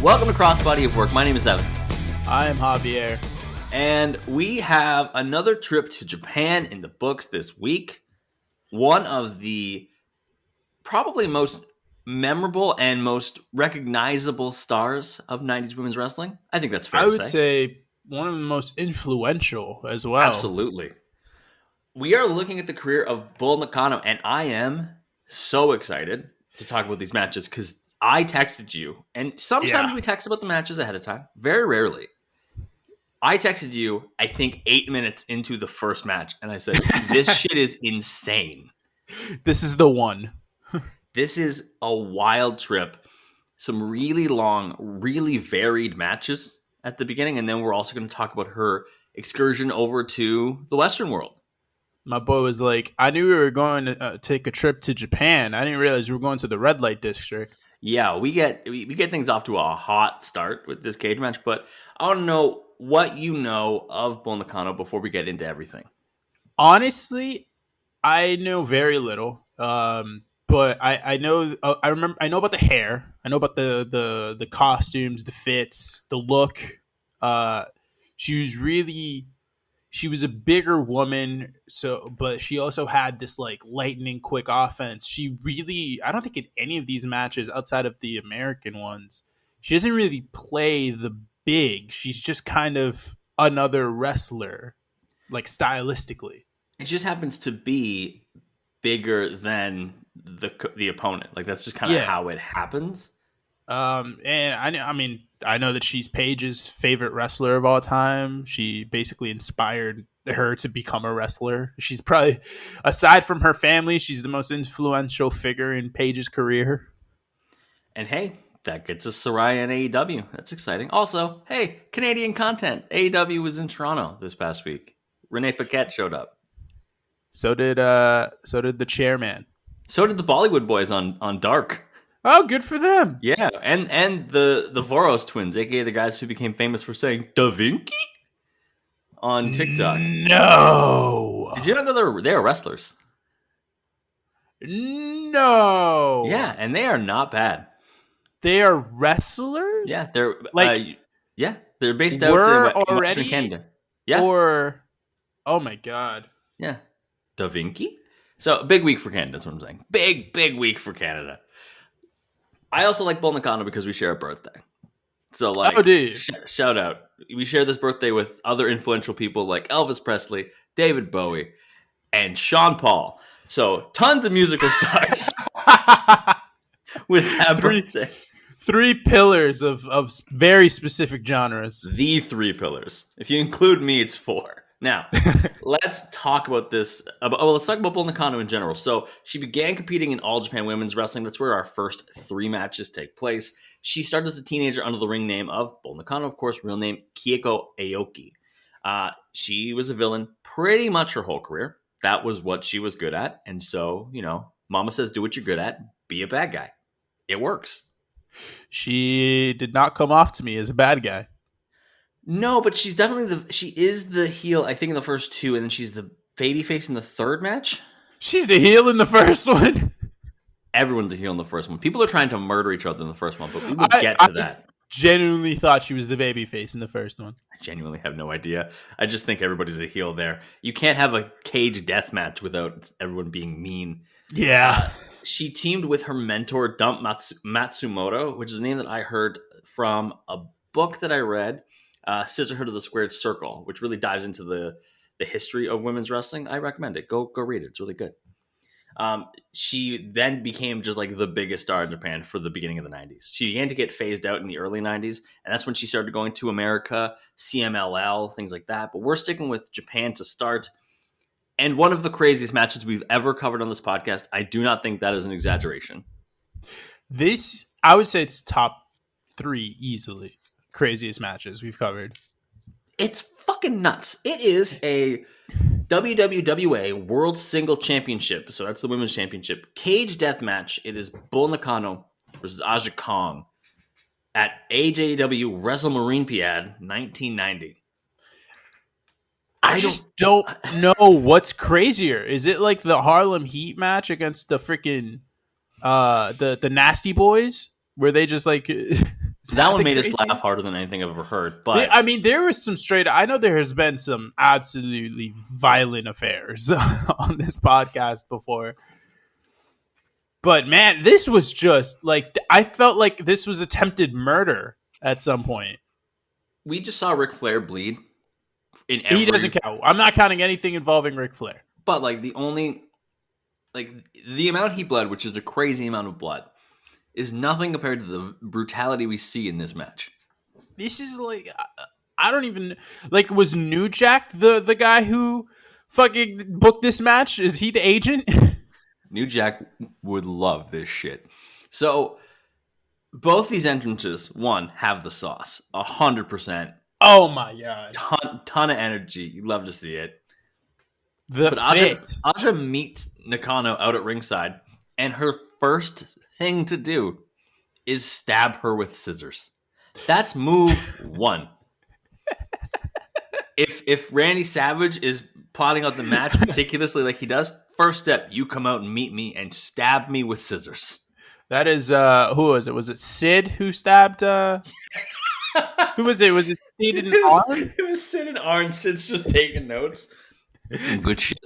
Welcome to Crossbody of Work. My name is Evan. I am Javier. And we have another trip to Japan in the books this week. One of the probably most memorable and most recognizable stars of 90s women's wrestling. I think that's fair to say. I would say one of the most influential as well. Absolutely. We are looking at the career of Bull Nakano, and I am so excited to talk about these matches because I texted you, and sometimes we text about the matches ahead of time. Very rarely. I texted you, I think, 8 minutes into the first match, and I said, this shit is insane. This is the one. This is a wild trip. Some really long, really varied matches at the beginning, and then we're also going to talk about her excursion over to the Western world. My boy was like, I knew we were going to take a trip to Japan. I didn't realize we were going to the red light district. Yeah, we get things off to a hot start with this cage match, but I want to know what you know of Bull Nakano before we get into everything. Honestly, I know very little, but I know about the hair. I know about the costumes, the fits, the look. She was a bigger woman, but she also had this like lightning quick offense. I don't think in any of these matches outside of the American ones, she doesn't really play the big. She's just kind of another wrestler, like stylistically. It just happens to be bigger than the opponent. Like that's just kind of how it happens. And I know that she's Paige's favorite wrestler of all time. She basically inspired her to become a wrestler. She's probably, aside from her family, she's the most influential figure in Paige's career. And hey, that gets us Saraya and AEW. That's exciting. Also, hey, Canadian content. AEW was in Toronto this past week. Renee Paquette showed up. So did the chairman. So did the Bollywood boys on Dark. Oh, good for them. Yeah, and the Voros twins, aka the guys who became famous for saying Da Vinci on TikTok. No. Did you not know they are wrestlers? No. Yeah, and they are not bad. They are wrestlers? Yeah, they're they're based out in Western Canada. Yeah. Oh my god. Yeah. Da Vinci? So, big week for Canada, that's what I'm saying. Big week for Canada. I also like Bull Nakano because we share a birthday. So, shout out. We share this birthday with other influential people like Elvis Presley, David Bowie, and Sean Paul. So, tons of musical stars with that birthday. Three pillars of very specific genres. The three pillars. If you include me, it's four. Now, let's talk about this. Let's talk about Bull Nakano in general. So she began competing in All Japan Women's Wrestling. That's where our first three matches take place. She started as a teenager under the ring name of Bull Nakano, of course, real name Kieko Aoki. She was a villain pretty much her whole career. That was what she was good at. And so, Mama says, do what you're good at. Be a bad guy. It works. She did not come off to me as a bad guy. No, but she's definitely she is the heel, I think, in the first two, and then she's the babyface in the third match. She's the heel in the first one. Everyone's a heel in the first one. People are trying to murder each other in the first one, but we will get to that. Genuinely thought she was the babyface in the first one. I genuinely have no idea. I just think everybody's a heel there. You can't have a cage death match without everyone being mean. Yeah. She teamed with her mentor, Dump Matsumoto, which is a name that I heard from a book that I read. Sisterhood of the Squared Circle, which really dives into the history of women's wrestling. I recommend it. Go read it. It's really good. She then became just like the biggest star in Japan for the beginning of the 90s. She began to get phased out in the early 90s, and that's when she started going to America, CMLL, things like that. But we're sticking with Japan to start. And one of the craziest matches we've ever covered on this podcast. I do not think that is an exaggeration. I would say it's top 3 easily. Craziest matches we've covered. It's fucking nuts. It is a WWWA World Single Championship. So that's the Women's Championship. Cage death match. It is Bull Nakano versus Aja Kong. at AJW WrestleMarinepiad 1990. I just don't know what's crazier. Is it like the Harlem Heat match against the freaking the Nasty Boys, where they just like That one made us laugh harder than anything I've ever heard. But I mean, there was some straight. I know there has been some absolutely violent affairs on this podcast before. But man, this was just like, I felt like this was attempted murder at some point. We just saw Ric Flair bleed. He doesn't count. I'm not counting anything involving Ric Flair. But like the amount he bled, which is a crazy amount of blood, is nothing compared to the brutality we see in this match. This is like, I don't even, like, was New Jack the guy who fucking booked this match? Is he the agent? New Jack would love this shit. So both these entrances, one, have the sauce, 100%. Oh my god, ton of energy. You love to see it. But Aja meets Nakano out at ringside, and her first thing to do is stab her with scissors. That's move one. If Randy Savage is plotting out the match meticulously like he does, first step, you come out and meet me and stab me with scissors. That is, who was it? Was it Sid who stabbed? Who was it? Was it Sid and Arn? It was Sid and Arn. Sid's just taking notes. It's some good shit.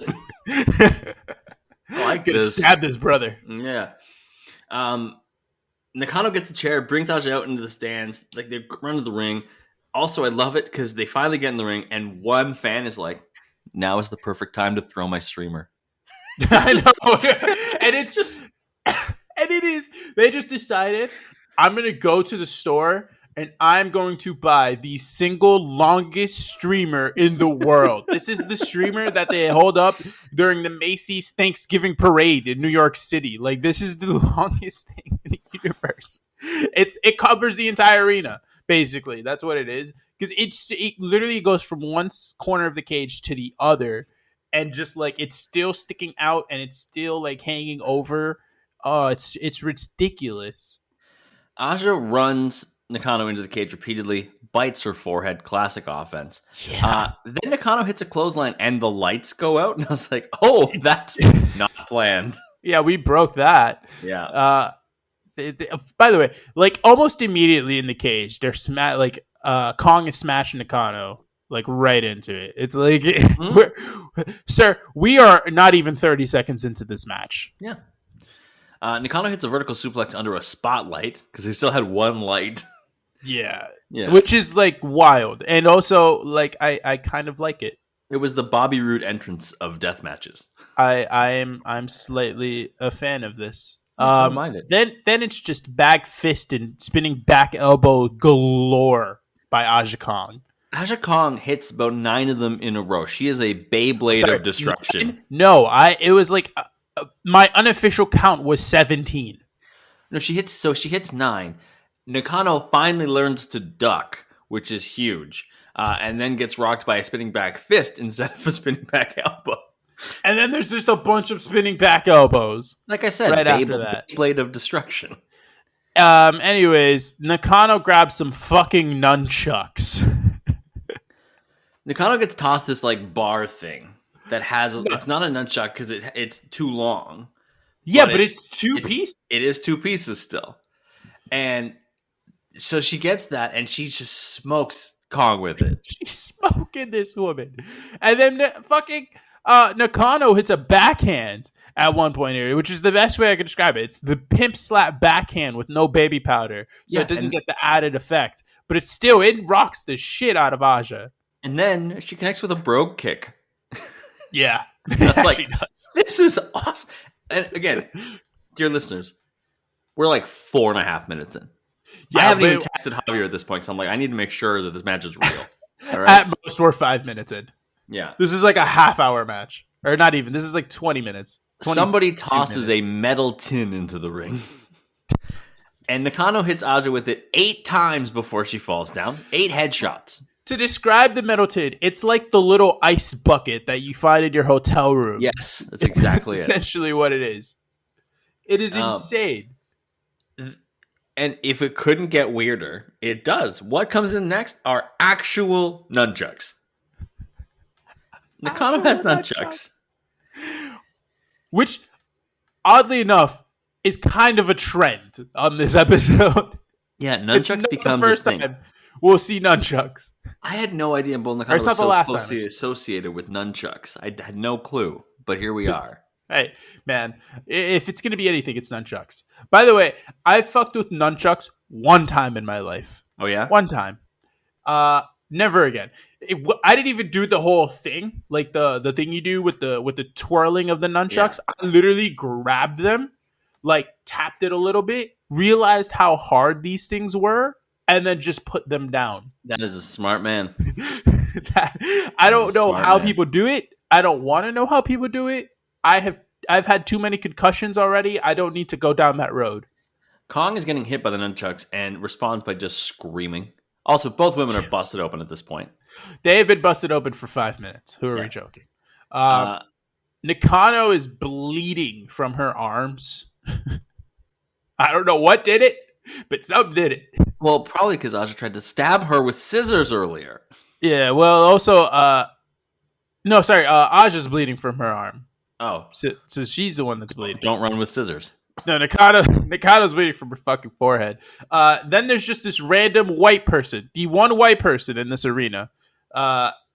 I like this. Stabbed his brother. Yeah. Nakano gets a chair, brings Aja out into the stands. Like, they run to the ring. Also, I love it because they finally get in the ring, and one fan is like, "Now is the perfect time to throw my streamer." I know, and it's just, and it is. They just decided, I'm gonna go to the store and I'm going to buy the single longest streamer in the world. This is the streamer that they hold up during the Macy's Thanksgiving parade in New York City. Like, this is the longest thing in the universe. It covers the entire arena. Basically, that's what it is. Because it literally goes from one corner of the cage to the other, and just like it's still sticking out, and it's still like hanging over. Oh, it's ridiculous. Aja runs Nakano into the cage repeatedly, bites her forehead. Classic offense. Yeah. Then Nakano hits a clothesline, and the lights go out, and I was like, "Oh, that's not planned." Yeah, we broke that. Yeah. By the way, like almost immediately in the cage, they're Kong is smashing Nakano like right into it. It's like, sir, we are not even 30 seconds into this match. Yeah. Nakano hits a vertical suplex under a spotlight because he still had one light. Yeah. Which is like wild, and also like I kind of like it. It was the Bobby Roode entrance of death matches. I'm slightly a fan of this. I don't mind it. Then it's just back fist and spinning back elbow galore by Aja Kong. Aja Kong hits about 9 of them in a row. She is a Beyblade of destruction. 9? No, it was like my unofficial count was 17. No, she hits 9. Nakano finally learns to duck, which is huge, and then gets rocked by a spinning back fist instead of a spinning back elbow. And then there's just a bunch of spinning back elbows. Like I said, right after that. Blade of destruction. Anyways, Nakano grabs some fucking nunchucks. Nakano gets tossed this like bar thing that has it's not a nunchuck because it's too long. Yeah, but it's two pieces. It is 2 pieces still. And so she gets that and she just smokes Kong with it. She's smoking this woman. And then fucking Nakano hits a backhand at one point here, which is the best way I can describe it. It's the pimp slap backhand with no baby powder, so it doesn't get the added effect. But it rocks the shit out of Aja. And then she connects with a brogue kick. Yeah, that's like, this is awesome. And again, dear listeners, we're like 4.5 minutes in. Yeah, I haven't even texted Javier at this point, so I'm like, I need to make sure that this match is real. All right? At most, we're 5 minutes in. Yeah. This is like a half-hour match. Or not even. This is like 20 minutes. Somebody tosses a metal tin into the ring. And Nakano hits Aja with it 8 times before she falls down. 8 headshots. To describe the metal tin, it's like the little ice bucket that you find in your hotel room. Yes, that's exactly essentially what it is. It is insane. And if it couldn't get weirder, it does. What comes in next are actual nunchucks. Nakano has Actual nunchucks. Which, oddly enough, is kind of a trend on this episode. Yeah, It's nunchucks not becomes the first a thing. time we'll see nunchucks. I had no idea Bull Or Nakano it's was not the so last time, closely associated with nunchucks. I had no clue, but here we are. Hey, man, if it's going to be anything, it's nunchucks. By the way, I fucked with nunchucks one time in my life. Oh, yeah? One time. Never again. I didn't even do the whole thing, like the thing you do with the twirling of the nunchucks. Yeah. I literally grabbed them, like tapped it a little bit, realized how hard these things were, and then just put them down. That is a smart man. I don't know Smart how man. people do it. I don't want to know how people do it. I've had too many concussions already. I don't need to go down that road. Kong is getting hit by the nunchucks and responds by just screaming. Also, both women are busted open at this point. They have been busted open for 5 minutes. Who are we joking? Nakano is bleeding from her arms. I don't know what did it, but something did it. Well, probably because Aja tried to stab her with scissors earlier. Yeah, well, also, no, sorry, Aja's bleeding from her arm. Oh. So she's the one that's bleeding. Don't run with scissors. No, Nakano's bleeding from her fucking forehead. Then there's just this random white person. The one white person in this arena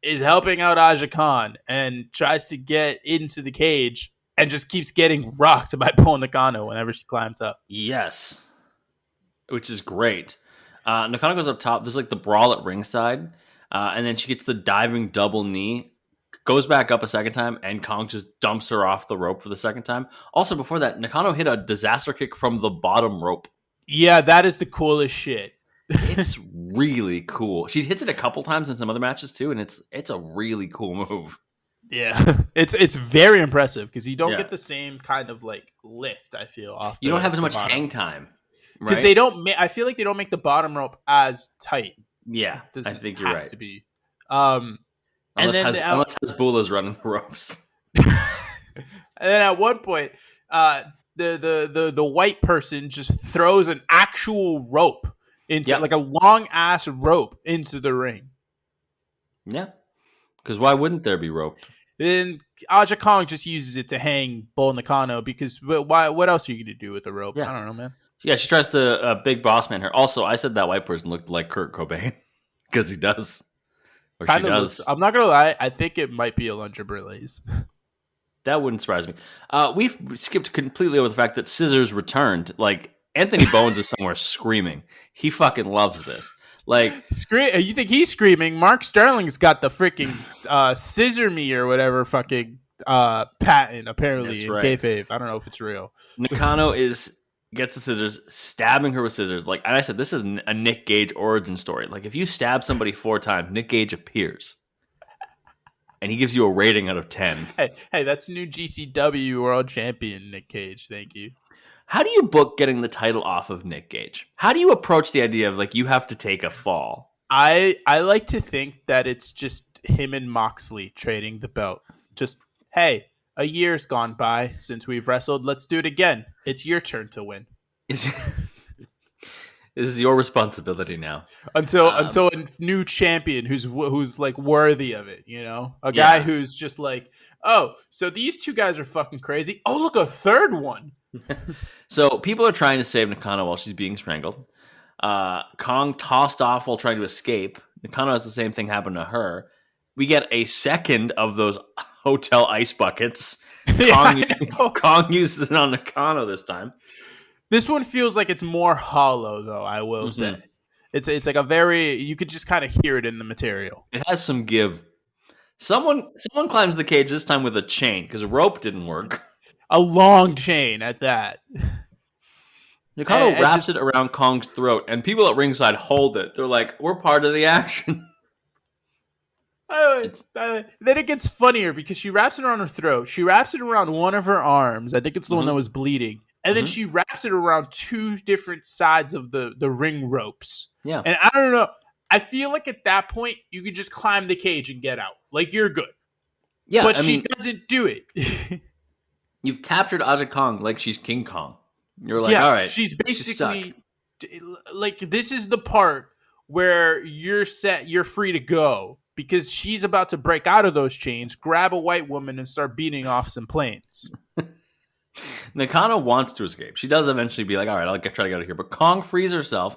is helping out Aja Khan and tries to get into the cage and just keeps getting rocked by Bull Nakano whenever she climbs up. Yes. Which is great. Nakano goes up top. There's like the brawl at ringside. And then she gets the diving double knee. Goes back up a second time, and Kong just dumps her off the rope for the second time. Also, before that, Nakano hit a disaster kick from the bottom rope. Yeah, that is the coolest shit. It's really cool. She hits it a couple times in some other matches too, and it's a really cool move. Yeah, it's very impressive because you don't get the same kind of like lift. I feel off. You don't have as much hang time because they don't. I feel like they don't make the bottom rope as tight. Yeah, I think you're right. To be. Unless Hasbulla is running the ropes. And then at one point, the white person just throws an actual rope into like a long ass rope into the ring. Yeah, because why wouldn't there be rope? Then Aja Kong just uses it to hang Bull Nakano because why? What else are you going to do with the rope? Yeah. I don't know, man. Yeah, she tries to big boss man her. Also, I said that white person looked like Kurt Cobain because he does. Or she does. I'm not gonna lie. I think it might be Alundra Burley's. That wouldn't surprise me. We've skipped completely over the fact that Scissors returned. Like Anthony Bowens is somewhere screaming. He fucking loves this. Like, you think he's screaming? Mark Sterling's got the freaking scissor me or whatever fucking patent apparently in kayfabe. I don't know if it's real. Nakano gets the scissors, stabbing her with scissors. Like, and I said, this is a Nick Gage origin story. Like, if you stab somebody 4 times, Nick Gage appears. And he gives you a rating out of 10. Hey, that's new GCW World Champion Nick Gage. Thank you. How do you book getting the title off of Nick Gage? How do you approach the idea of, like, you have to take a fall? I like to think that it's just him and Moxley trading the belt. Just, hey, a year's gone by since we've wrestled. Let's do it again. It's your turn to win. This is your responsibility now. Until a new champion who's like worthy of it, you know? A guy who's just like, oh, so these 2 guys are fucking crazy. Oh, look, a third one. So people are trying to save Nakano while she's being strangled. Kong tossed off while trying to escape. Nakano has the same thing happen to her. We get a second of those hotel ice buckets. Kong uses it on Nakano this time. This one feels like it's more hollow, though, I will say. It's like a very... You could just kind of hear it in the material. It has some give. Someone climbs the cage this time with a chain, because a rope didn't work. A long chain at that. Nakano wraps it around Kong's throat, and people at ringside hold it. They're like, we're part of the action. Then it gets funnier because she wraps it around her throat. She wraps it around one of her arms. I think it's the one that was bleeding. And then she wraps it around 2 different sides of the ring ropes. Yeah. And I don't know. I feel like at that point, you could just climb the cage and get out. Like, you're good. Yeah, but she doesn't do it. You've captured Aja Kong like she's King Kong. You're like, all right. She's basically like this is the part where you're set, you're free to go because she's about to break out of those chains, grab a white woman, and start beating off some planes. Nakano wants to escape. She does eventually be like, all right, I'll try to get out of here. But Kong frees herself,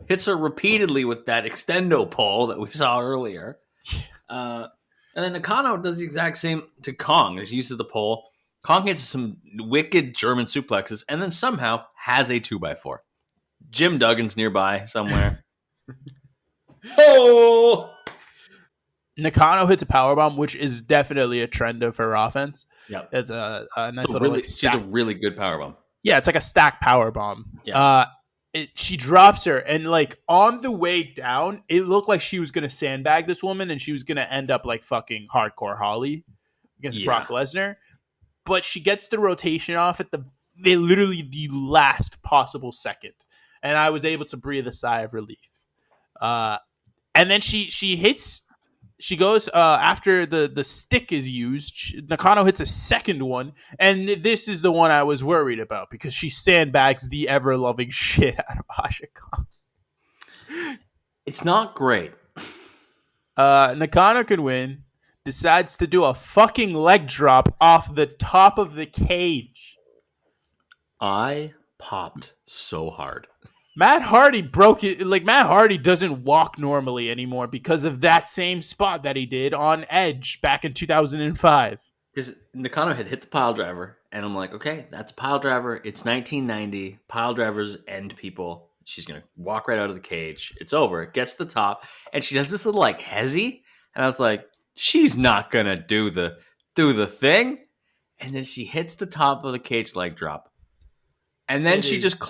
hits her repeatedly with that extendo pole that we saw earlier. And then Nakano does the exact same to Kong. She uses the pole. Kong hits some wicked German suplexes and then somehow has a 2x4. Jim Duggan's nearby somewhere. Oh! Nakano hits a powerbomb, which is definitely a trend of her offense. Yep. It's a nice little really, like, she's a really good powerbomb. Yeah, it's like a stack powerbomb. Yeah. She drops her, and like on the way down, it looked like she was gonna sandbag this woman, and she was gonna end up like fucking Hardcore Holly against Brock Lesnar. But she gets the rotation off at literally the last possible second, and I was able to breathe a sigh of relief. And then she hits. She goes after the stick is used. Nakano hits a second one, and this is the one I was worried about because she sandbags the ever loving shit out of Ashika. It's not great. Nakano can win. Decides to do a fucking leg drop off the top of the cage. I popped so hard. Matt Hardy broke it. Like, Matt Hardy doesn't walk normally anymore because of that same spot that he did on Edge back in 2005. Because Nakano had hit the pile driver, and I'm like, okay, that's a pile driver. It's 1990. Pile drivers end people. She's going to walk right out of the cage. It's over. It gets to the top, and she does this little, like, hezzy. And I was like, she's not going to do the thing. And then she hits the top of the cage leg drop. And then she just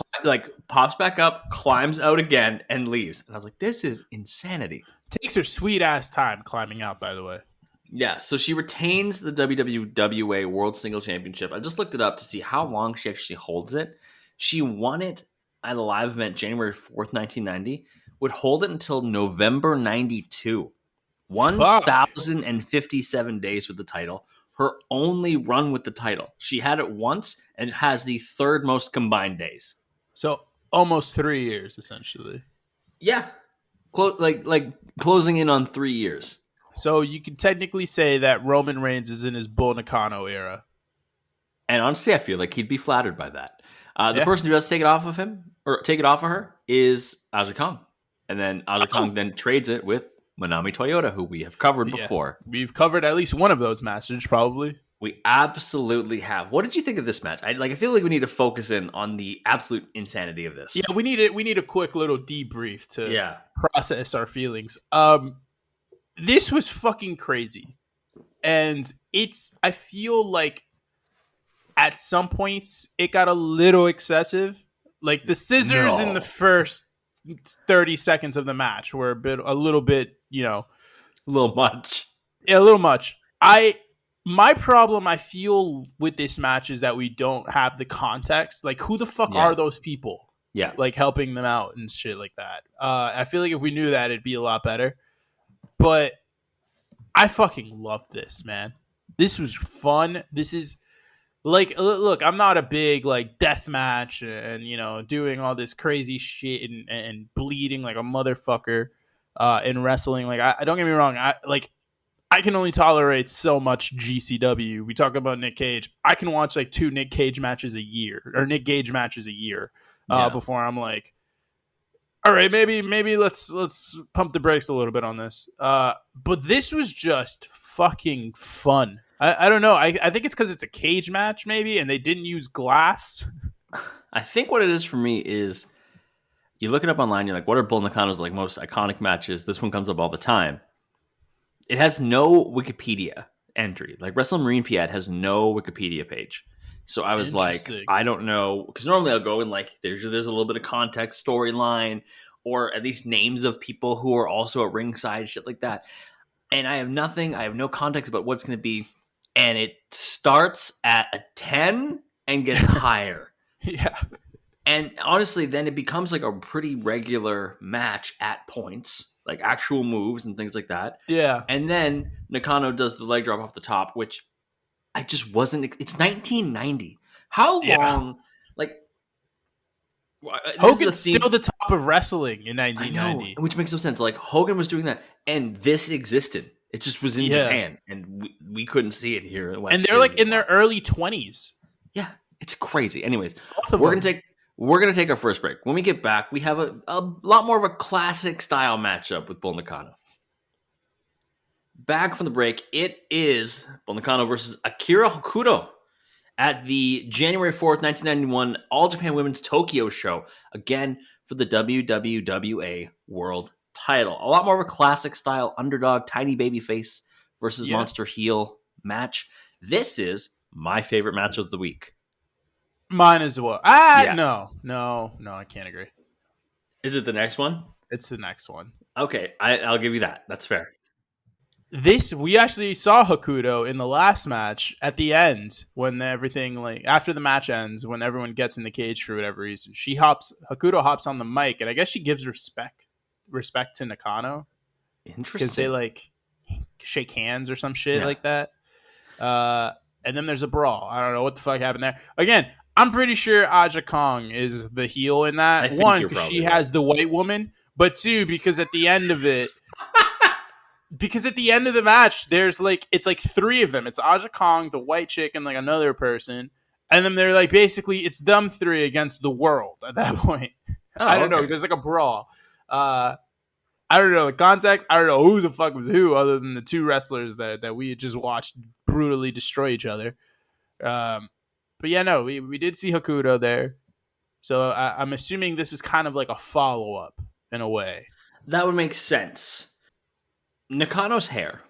pops back up, climbs out again, and leaves. And I was like, this is insanity. Takes her sweet ass time climbing out, by the way. Yeah, so she retains the WWA World Single Championship. I just looked it up to see how long she actually holds it. She won it at a live event January 4th, 1990. Would hold it until November 92. 1,057 days with the title. Her only run with the title. She had it once and has the third most combined days. So almost 3 years, essentially. Yeah. Like closing in on 3 years. So you can technically say that Roman Reigns is in his Bull Nakano era. And honestly, I feel like he'd be flattered by that. The person who does take it off of him, or take it off of her, is Aja Kong. And then Aja Kong then trades it with Manami Toyota, who we have covered before. We've covered at least one of those matches, probably. We absolutely have. What did you think of this match? I feel like we need to focus in on the absolute insanity of this. Yeah, we need a quick little debrief to process our feelings. This was fucking crazy. And I feel like at some points it got a little excessive. Like the scissors in the first 30 seconds of the match were a little bit, a little much. Yeah, a little much. My problem I feel with this match is that we don't have the context. Like, who the fuck are those people? Yeah. Like, helping them out and shit like that. I feel like if we knew that, it'd be a lot better. But I fucking love this, man. This was fun. This is like, look, I'm not a big like death match and doing all this crazy shit and bleeding like a motherfucker in wrestling. Like, I don't get me wrong. I can only tolerate so much GCW. We talk about Nick Cage. I can watch like 2 Nick Cage matches a year or Nick Gage matches a year before I'm like, all right, maybe let's pump the brakes a little bit on this. But this was just fucking fun. I don't know. I think it's because it's a cage match maybe, and they didn't use glass. I think what it is for me is you look it up online. You're like, what are Bull Nakano's like most iconic matches? This one comes up all the time. It has no Wikipedia entry. Like Wrestle Marine Piat has no Wikipedia page. So I was like, I don't know. Because normally I'll go in like, there's a little bit of context, storyline, or at least names of people who are also at ringside, shit like that. And I have nothing. I have no context about what's going to be. And it starts at a 10 and gets higher. Yeah. And honestly, then it becomes like a pretty regular match at points. Like actual moves and things like that. Yeah. And then Nakano does the leg drop off the top, which I just wasn't. It's 1990. How long? Like, This is the Hogan's scene. still the top of wrestling in I know, 1990. which makes no sense. Like Hogan was doing that, and this existed. It just was in Yeah. Japan, and we couldn't see it here in And West they're like in their anymore. early 20s. Yeah, it's crazy. Anyways, Both of we're gonna them. take we're gonna take our first break. When we get back, we have a lot more of a classic style matchup with Bull Nakano. Back from the break, it is Bull Nakano versus Akira Hokuto at the January 4th, 1991 All Japan Women's Tokyo show, again for the WWWA World title. A lot more of a classic style underdog, tiny baby face versus Yeah. monster heel match. This is my favorite match of the week. Mine as well. Yeah. No, I can't agree. Is it the next one? It's the next one. Okay, I'll give you that. That's fair. We actually saw Hokuto in the last match at the end when everything, like after the match ends, when everyone gets in the cage for whatever reason. Hokuto hops on the mic, and I guess she gives respect to Nakano because they Interesting. like shake hands or some shit Yeah. like that. And then there's a brawl. I don't know what the fuck happened there. Again, I'm pretty sure Aja Kong is the heel in that. I think One, you're because probably she right. has the white woman, but two, because at the end of it, because at the end of the match, it's like three of them. It's Aja Kong, the white chick, and like another person. And then they're like basically it's them three against the world at that point. I Oh, don't know. okay. There's like a brawl. I don't know the context. I don't know who the fuck was who, other than the two wrestlers that we had just watched brutally destroy each other. But yeah, no, we did see Hokuto there. So I'm assuming this is kind of like a follow up in a way. That would make sense. Nakano's hair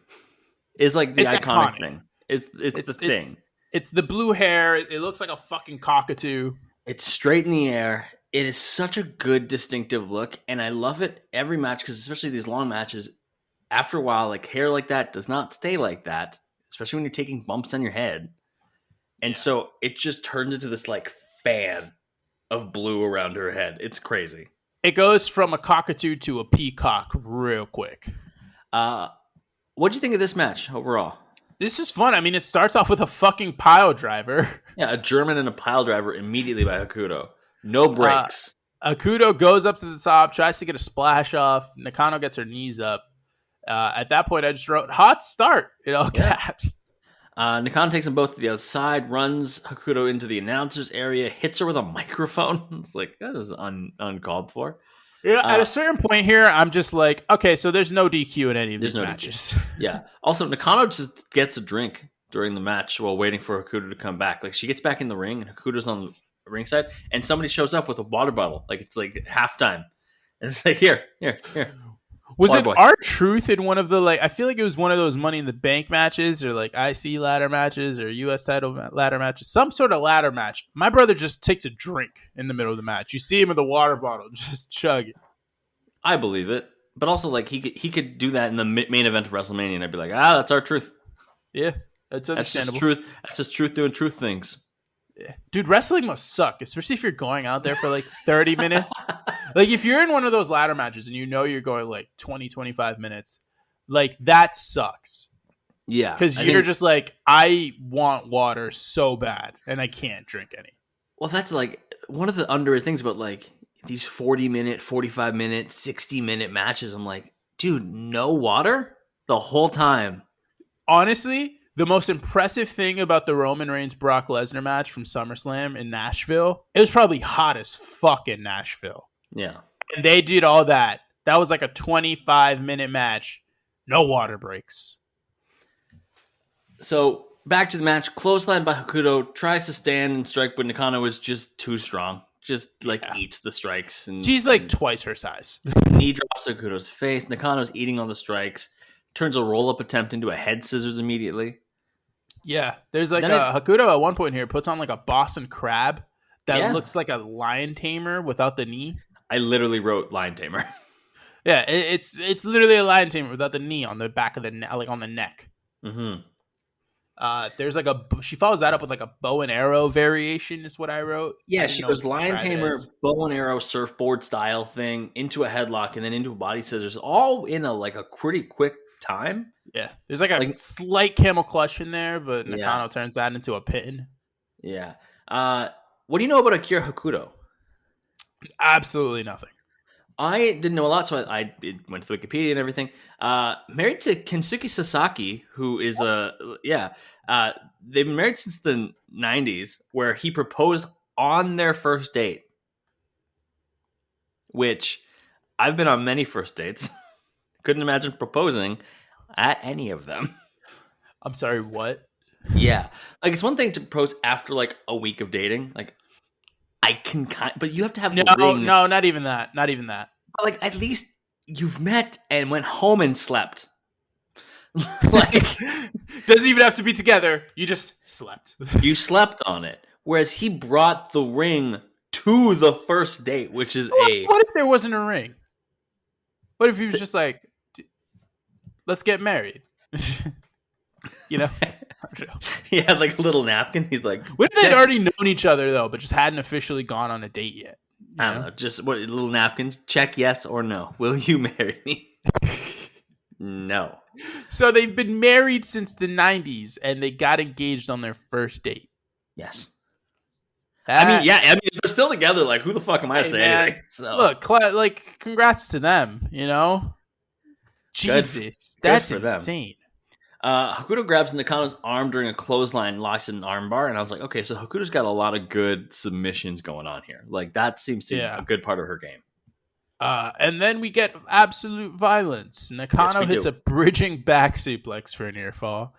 is like the It's iconic iconic. thing. It's the It's thing. it's the blue hair. It looks like a fucking cockatoo. It's straight in the air. It is such a good distinctive look, and I love it every match because especially these long matches, after a while, like hair like that does not stay like that, especially when you're taking bumps on your head. And so it just turns into this like fan of blue around her head. It's crazy. It goes from a cockatoo to a peacock real quick. What'd you think of this match overall? This is fun. I mean, it starts off with a fucking pile driver. Yeah, a German and a pile driver immediately by Hokuto. No breaks. Akudo goes up to the top, tries to get a splash off. Nakano gets her knees up. At that point, I just wrote hot start in all caps. Nakano takes them both to the outside, runs Hokuto into the announcer's area, hits her with a microphone. It's like, that is uncalled for. Yeah, at a certain point here, I'm just like, okay, so there's no DQ in any of these matches. Yeah. Also, Nakano just gets a drink during the match while waiting for Hokuto to come back. Like, she gets back in the ring, and Hokuto's on the ringside, and somebody shows up with a water bottle. Like, it's like halftime. And it's like, here. Was Water it boy. R-Truth in one of the, like, I feel like it was one of those Money in the Bank matches or like IC ladder matches or US title ladder matches, some sort of ladder match. My brother just takes a drink in the middle of the match. You see him with a water bottle, just chug it. I believe it. But also, like, he could do that in the main event of WrestleMania, and I'd be like, that's our truth. Yeah, that's understandable. That's just truth. That's just truth doing truth things. Yeah. Dude, wrestling must suck, especially if you're going out there for like 30 minutes. Like if you're in one of those ladder matches and you know you're going like 20, 25 minutes, like that sucks. Yeah. Because you're just like, I want water so bad and I can't drink any. Well, that's like one of the underrated things about like these 40-minute, 45-minute, 60-minute matches. I'm like, dude, no water the whole time. Honestly, the most impressive thing about the Roman Reigns Brock Lesnar match from SummerSlam in Nashville, it was probably hot as fuck in Nashville. Yeah. And they did all that. That was like a 25-minute match. No water breaks. So back to the match. Clothesline by Hokuto, tries to stand and strike, but Nakano is just too strong. Just like eats the strikes. And she's like twice her size. Knee drops Hokuto's face. Nakano's eating all the strikes. Turns a roll-up attempt into a head scissors immediately. Yeah, there's like Hokuto at one point here puts on like a Boston Crab that looks like a lion tamer without the knee. I literally wrote lion tamer. Yeah, it's literally a lion tamer without the knee on the back of the like on the neck. Mm-hmm. There's like she follows that up with like a bow and arrow variation is what I wrote. Yeah, she goes lion tamer, bow and arrow, surfboard style thing into a headlock and then into a body scissors, all in a pretty quick time. Yeah, there's like a slight camel clutch in there, but Nakano turns that into a pin. Yeah. What do you know about Akira Hokuto? Absolutely nothing. I didn't know a lot, so I went to Wikipedia and everything. Married to Kensuke Sasaki, who is uh, they've been married since the '90s, where he proposed on their first date. Which I've been on many first dates. Couldn't imagine proposing at any of them. I'm sorry, what? Yeah, like it's one thing to propose after like a week of dating. Like I can but you have to have the No, ring. no, not even that. Not even that. But like at least you've met and went home and slept. Like Doesn't even have to be together. You just slept. you slept on it. Whereas he brought the ring to the first date, which is What if there wasn't a ring? What if he was just like, let's get married? You know? I don't know. he had like a little napkin. He's like, What if they'd already known each other, though, but just hadn't officially gone on a date yet? I don't know, just what little napkins. Check yes or no. Will you marry me? No. So they've been married since the 90s, and they got engaged on their first date. Yes. I mean, if they're still together. Like, who the fuck am I to say anything? So Look, like, congrats to them, you know? Jesus, that's insane. Hakuto grabs Nakano's arm during a clothesline, locks in an armbar, and I was like, okay, so Hakuto's got a lot of good submissions going on here. Like, that seems to be a good part of her game. And then we get absolute violence. Nakano hits a bridging back suplex for a near fall.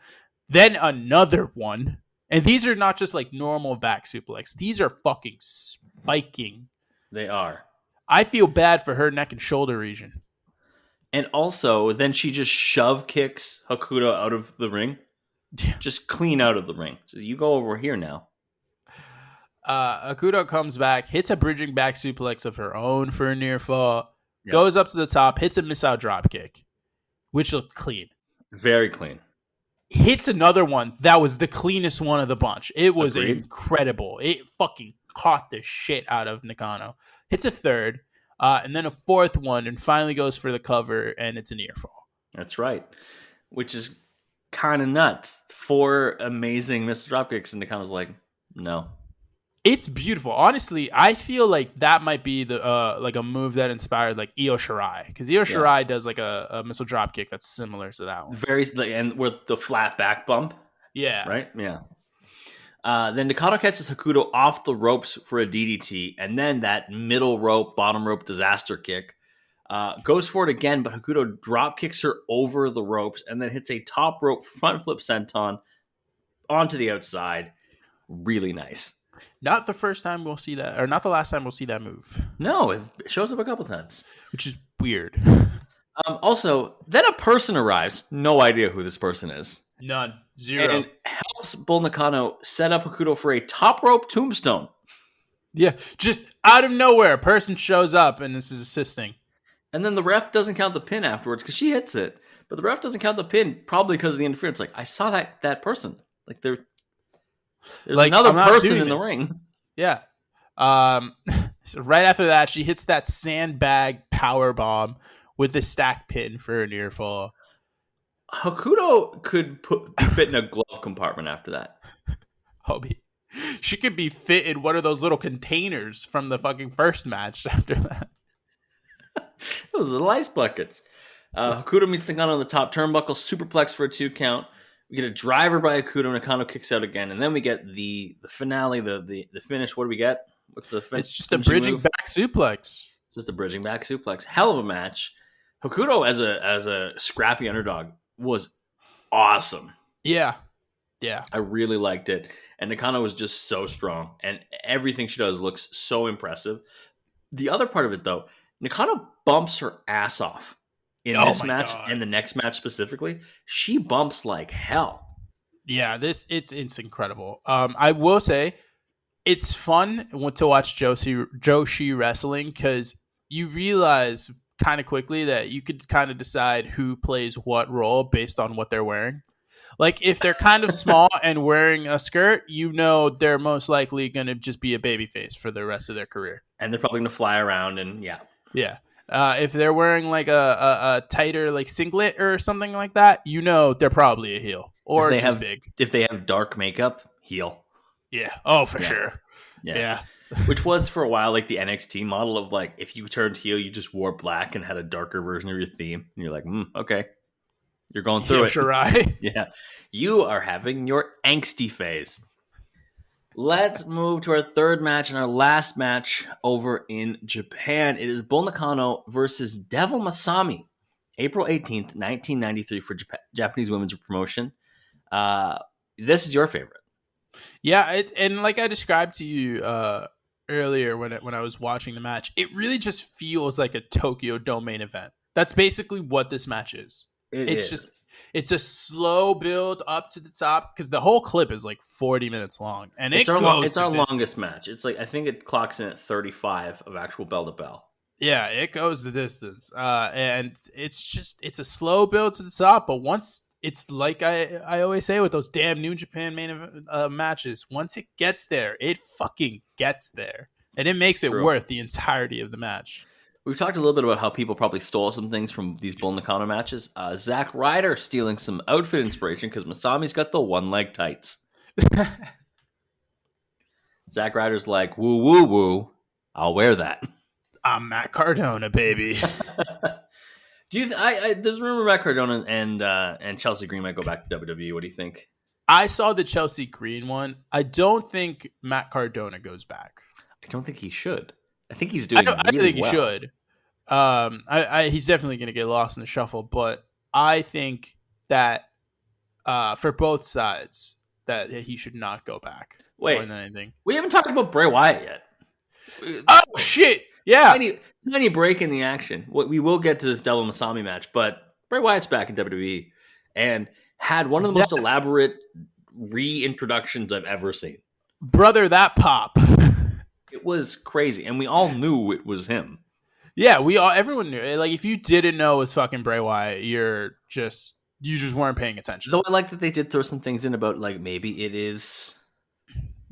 Then another one. And these are not just like normal back suplex. These are fucking spiking. They are. I feel bad for her neck and shoulder region. And also, then she just shove kicks Hakuto out of the ring. Just clean out of the ring. So you go over here now. Hakuto comes back, hits a bridging back suplex of her own for a near fall, goes up to the top, hits a missile drop kick, which looked clean. Very clean. Hits another one that was the cleanest one of the bunch. It was incredible. It fucking caught the shit out of Nakano. Hits a third, and then a fourth one, and finally goes for the cover, and it's a near fall. That's right. Which is kind of nuts. 4 amazing missile dropkicks, and Nakano's like, no. It's beautiful. Honestly, I feel like that might be the like a move that inspired like Io Shirai, because Io Shirai does like a missile drop kick that's similar to that one. And with the flat back bump. Yeah. Right? Yeah. Then Nakano catches Hakuto off the ropes for a DDT, and then that middle rope, bottom rope disaster kick. Goes for it again, but Hakuto drop kicks her over the ropes and then hits a top rope front flip senton onto the outside. Really nice. Not the first time we'll see that, or not the last time we'll see that move. No, it shows up a couple times. Which is weird. Also, then a person arrives. No idea who this person is. None. Zero. And helps Bull Nakano set up Hakuto for a top rope tombstone. Yeah, just out of nowhere, a person shows up and this is assisting. And then the ref doesn't count the pin afterwards because she hits it. But the ref doesn't count the pin probably because of the interference. Like, I saw that person. Like, there's like, another person in the ring. Yeah. So right after that, she hits that sandbag power bomb with the stack pin for a near fall. Hakuto could be fit in a glove compartment after that. Hobie. She could be fit in one of those little containers from the fucking first match after that. Those are the ice buckets. Hakuto meets Nakano on the top turnbuckle, superplex for a 2 count. We get a driver by Hakuto, Nakano kicks out again, and then we get the finale, the finish. What do we get? What's the finish? It's just a bridging back suplex. Just a bridging back suplex. Hell of a match. Hakuto as a scrappy underdog was awesome. Yeah. I really liked it. And Nakano was just so strong, and everything she does looks so impressive. The other part of it, though, Nakano bumps her ass off. In this match and the next match specifically, she bumps like hell. Yeah, it's incredible. I will say it's fun to watch Joshi wrestling because you realize kind of quickly that you could kind of decide who plays what role based on what they're wearing. Like if they're kind of small and wearing a skirt, you know they're most likely going to just be a babyface for the rest of their career. And they're probably going to fly around and yeah. If they're wearing like a tighter like singlet or something like that, you know they're probably a heel or just big. If they have dark makeup, heel. Yeah. Oh, for sure. Yeah. which was for a while like the NXT model of like if you turned heel, you just wore black and had a darker version of your theme, and you're like, okay, you're going through Io it. Shirai. Yeah, you are having your angsty phase. Let's move to our third match and our last match over in Japan. It is Bull Nakano versus Devil Masami, April 18th, 1993 for Japanese Women's Promotion. This is your favorite. Yeah, and like I described to you earlier when I was watching the match, it really just feels like a Tokyo Dome main event. That's basically what this match is. It's a slow build up to the top because the whole clip is like 40 minutes long, and it's our longest match. It's like I think it clocks in at 35 of actual bell to bell. Yeah, it goes the distance, and it's a slow build to the top. But once it's like I always say with those damn New Japan main matches, once it gets there, it fucking gets there, and it makes it worth the entirety of the match. We've talked a little bit about how people probably stole some things from these Bull Nakano matches. Zack Ryder stealing some outfit inspiration because Masami's got the one leg tights. Zack Ryder's like, woo, woo, woo. I'll wear that. I'm Matt Cardona, baby. Do you? There's a rumor Matt Cardona and Chelsea Green might go back to WWE. What do you think? I saw the Chelsea Green one. I don't think Matt Cardona goes back. I don't think he should. I think he's doing. I think he should. He's definitely going to get lost in the shuffle, but I think that for both sides that he should not go back. Wait, more than anything. We haven't talked about Bray Wyatt yet. Oh shit! Yeah, tiny break in the action. We will get to this Devil Masami match, but Bray Wyatt's back in WWE and had one of the most elaborate reintroductions I've ever seen. Brother, that pop. It was crazy, and we all knew it was him. Yeah, everyone knew. Like, if you didn't know it was fucking Bray Wyatt, you just weren't paying attention. Though I like that they did throw some things in about like maybe it is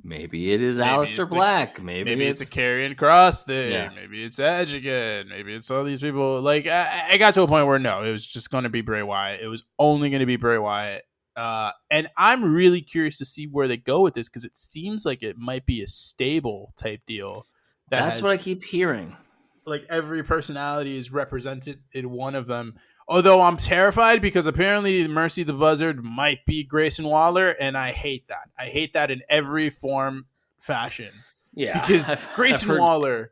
Aleister Black. Maybe it's a Karrion Kross thing. Yeah. Maybe it's Edge again. Maybe it's all these people. Like, I got to a point where no, it was just going to be Bray Wyatt. It was only going to be Bray Wyatt. And I'm really curious to see where they go with this because it seems like it might be a stable type deal. That's what I keep hearing. Like every personality is represented in one of them. Although I'm terrified because apparently Mercy the Buzzard might be Grayson Waller, and I hate that. I hate that in every form, fashion. Yeah. Because Grayson Waller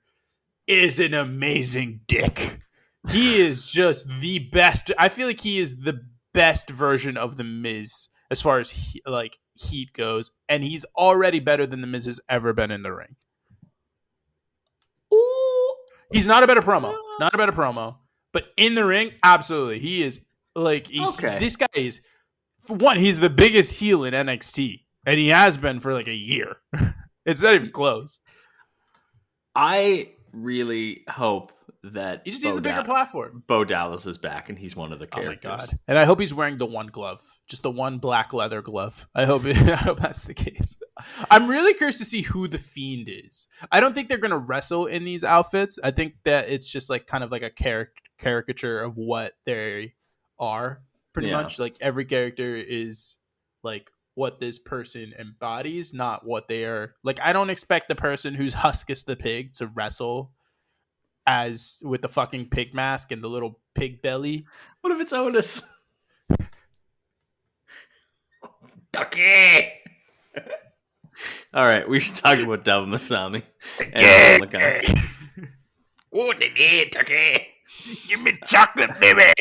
is an amazing dick. He is just the best. I feel like he is the best version of The Miz as far as heat goes, and he's already better than The Miz has ever been in the ring. Ooh. He's not a better promo. But in the ring, absolutely. He is this guy is, for one, he's the biggest heel in NXT. And he has been for like a year. It's not even close. I really hope that he just needs a bigger platform. Bo Dallas is back and he's one of the characters. Oh my God. And I hope he's wearing the one glove. Just the one black leather glove. I hope that's the case. I'm really curious to see who the Fiend is. I don't think they're going to wrestle in these outfits. I think that it's just like kind of like a caricature of what they are pretty much. Like every character is like what this person embodies, not what they are. Like I don't expect the person who's Huskus the Pig to wrestle as with the fucking pig mask and the little pig belly. What if it's Otis? Ducky! All right, we should talk about Devil Masami. Oh, Ducky! Give me chocolate, baby!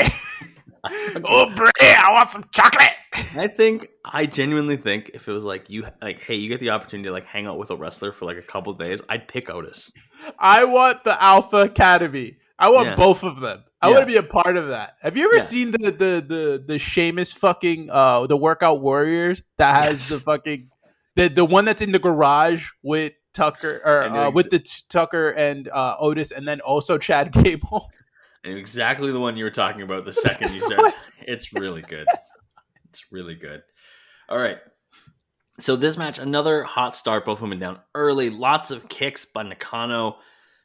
Oh, Bray, I want some chocolate! I genuinely think if it was like you, like, hey, you get the opportunity to like hang out with a wrestler for like a couple days, I'd pick Otis. I want the Alpha Academy. I want both of them. I want to be a part of that. Have you ever seen the Sheamus fucking the Workout Warriors that has the fucking the one that's in the garage with Tucker or with the Tucker and Otis and then also Chad Gable? I knew exactly the one you were talking about the second you said. It's really good. It's really good. All right. So this match, another hot start, both women down early. Lots of kicks by Nakano.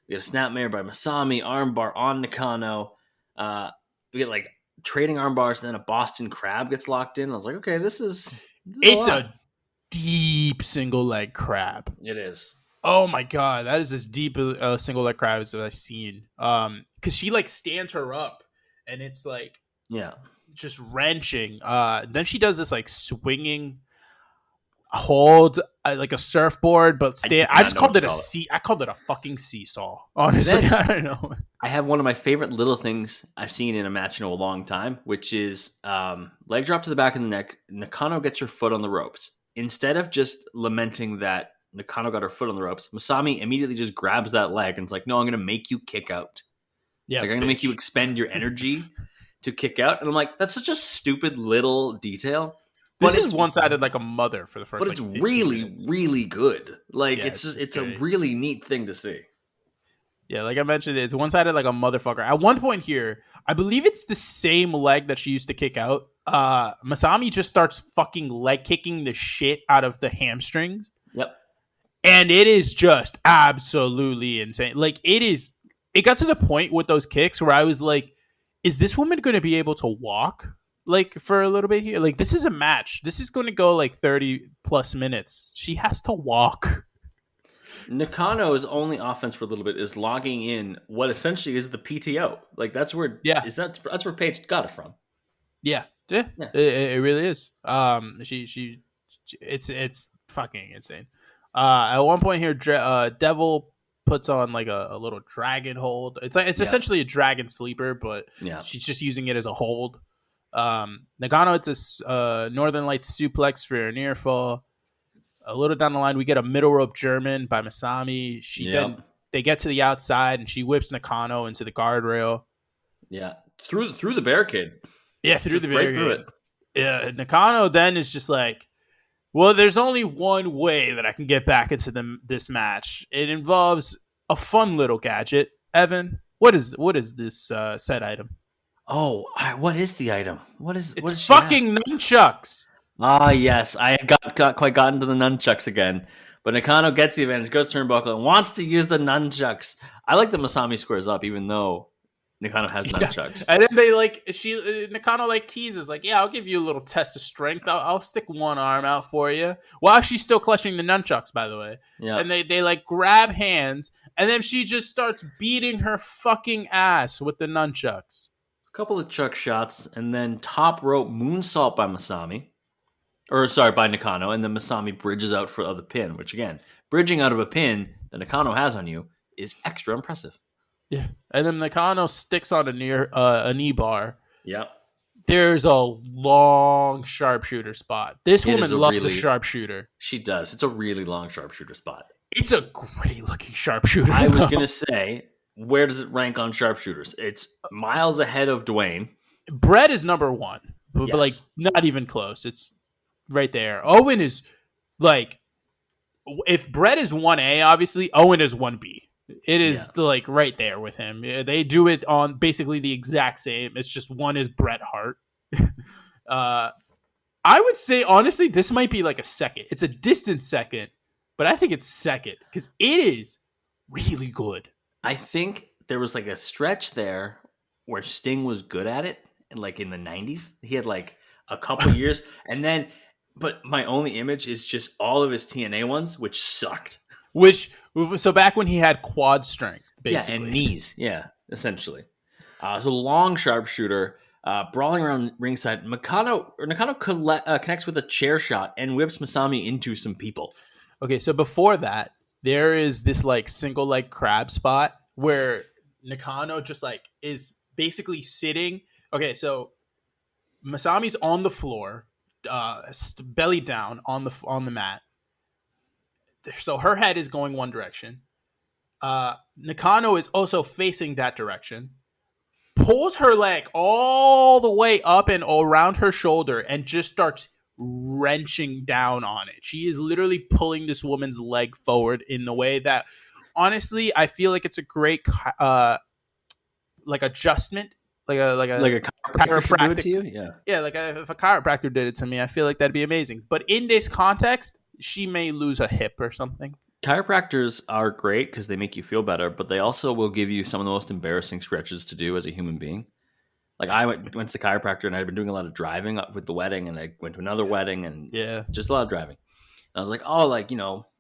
We get a snapmare by Masami, armbar on Nakano. We get like trading armbars, and then a Boston Crab gets locked in. I was like, okay, this is a deep single leg crab. It is. Oh my god, that is as deep a single leg crab as I've seen. Because she like stands her up, and it's like Yeah. just wrenching. Then she does this like swinging hold, like a surfboard, but I do stand. I not just know what called to it a call it. sea. I called it a fucking seesaw. Honestly, Then I don't know. I have one of my favorite little things I've seen in a match in a long time, which is leg drop to the back of the neck. Nakano gets her foot on the ropes. Instead of just lamenting that Nakano got her foot on the ropes, Masami immediately just grabs that leg and it's like, no, I'm going to make you kick out. Yeah, Like, I'm going to make you bitch. expend your energy to kick out. And I'm like, that's such a stupid little detail, but This is one sided like a mother for the but first it's like 15 really, minutes. really good. Like, Yeah, it's just, it's it's a great. really neat thing to see. Yeah, like I mentioned, it's one sided like a motherfucker. At one point here, I believe it's the same leg that she used to kick out. Masami just starts fucking leg kicking the shit out of the hamstrings, Yep. and it is just absolutely insane. Like it is. It got to the point with those kicks where I was like, "Is this woman going to be able to walk like for a little bit here? Like this is a match. This is going to go like 30 plus minutes. She has to walk." Nakano's only offense for a little bit is logging in what essentially is the PTO. Like Yeah, that's where Paige got it from. yeah, yeah. Yeah. It really is. It's fucking insane. At one point here, Devil puts on like a little dragon hold. It's Yeah. essentially a dragon sleeper, but Yeah. she's just using it as a hold. Nagano, it's a Northern Lights suplex for a near fall. A little down the line, we get a middle rope German by Masami. Yep. They get to the outside and she whips Nakano into the guardrail. Yeah. Through the barricade. Yeah, through the Just right through barricade. it. Yeah, Nakano then is just like, well, there's only one way that I can get back into this match. It involves a fun little gadget. Evan, what is this set item? Oh, what is the item? What It's does she have? fucking nunchucks. Ah, yes. I have got quite gotten to the nunchucks again. But Nakano gets the advantage, goes turnbuckle, and wants to use the nunchucks. I like that Masami squares up, even though Nakano has Yeah. nunchucks. And then they like Nakano like teases like, yeah, I'll give you a little test of strength. I'll stick one arm out for you while she's still clutching the nunchucks, by the way. Yeah. And they like grab hands, and then she just starts beating her fucking ass with the nunchucks. Couple of chuck shots, and then top rope moonsault by Masami. Or, sorry, by Nakano, and then Masami bridges out for the pin, which, again, bridging out of a pin that Nakano has on you is extra impressive. Yeah. And then Nakano sticks on a knee bar. Yep. There's a long sharpshooter spot. This It woman is a loves a really- sharpshooter. She does. It's a really long sharpshooter spot. It's a great looking sharpshooter. I was going to say, where does it rank on sharpshooters? It's miles ahead of Dwayne. Brett is number one, but Yes. like not even close. It's right there. Owen is like, if Brett is 1A, obviously Owen is 1B. It is like right there with him. They do it on basically the exact same. It's just one is Bret Hart. I would say honestly, this might be like a second. It's a distant second, but I think it's second because it is really good. I think there was like a stretch there where Sting was good at it, and like in the 90s. He had like a couple years, and then, but my only image is just all of his TNA ones, which sucked. So back when he had quad strength, basically. Yeah, and knees. Yeah, essentially. So long sharpshooter, brawling around ringside. Nakano connects with a chair shot and whips Masami into some people. Okay, so before that, there is this like single leg crab spot where Nakano just like is basically sitting. Okay, so Masami's on the floor, belly down on the mat. So her head is going one direction. Nakano is also facing that direction. Pulls her leg all the way up and around her shoulder and just starts wrenching down on it. She is literally pulling this woman's leg forward in the way that, honestly, I feel like it's a great like adjustment, like a chiropractor should do it to you. Yeah. Like if a chiropractor did it to me, I feel like that'd be amazing. But in this context, she may lose a hip or something. Chiropractors are great because they make you feel better, but they also will give you some of the most embarrassing stretches to do as a human being. Like I went to the chiropractor and I'd been doing a lot of driving up with the wedding, and I went to another wedding and just a lot of driving. And I was like, oh, like,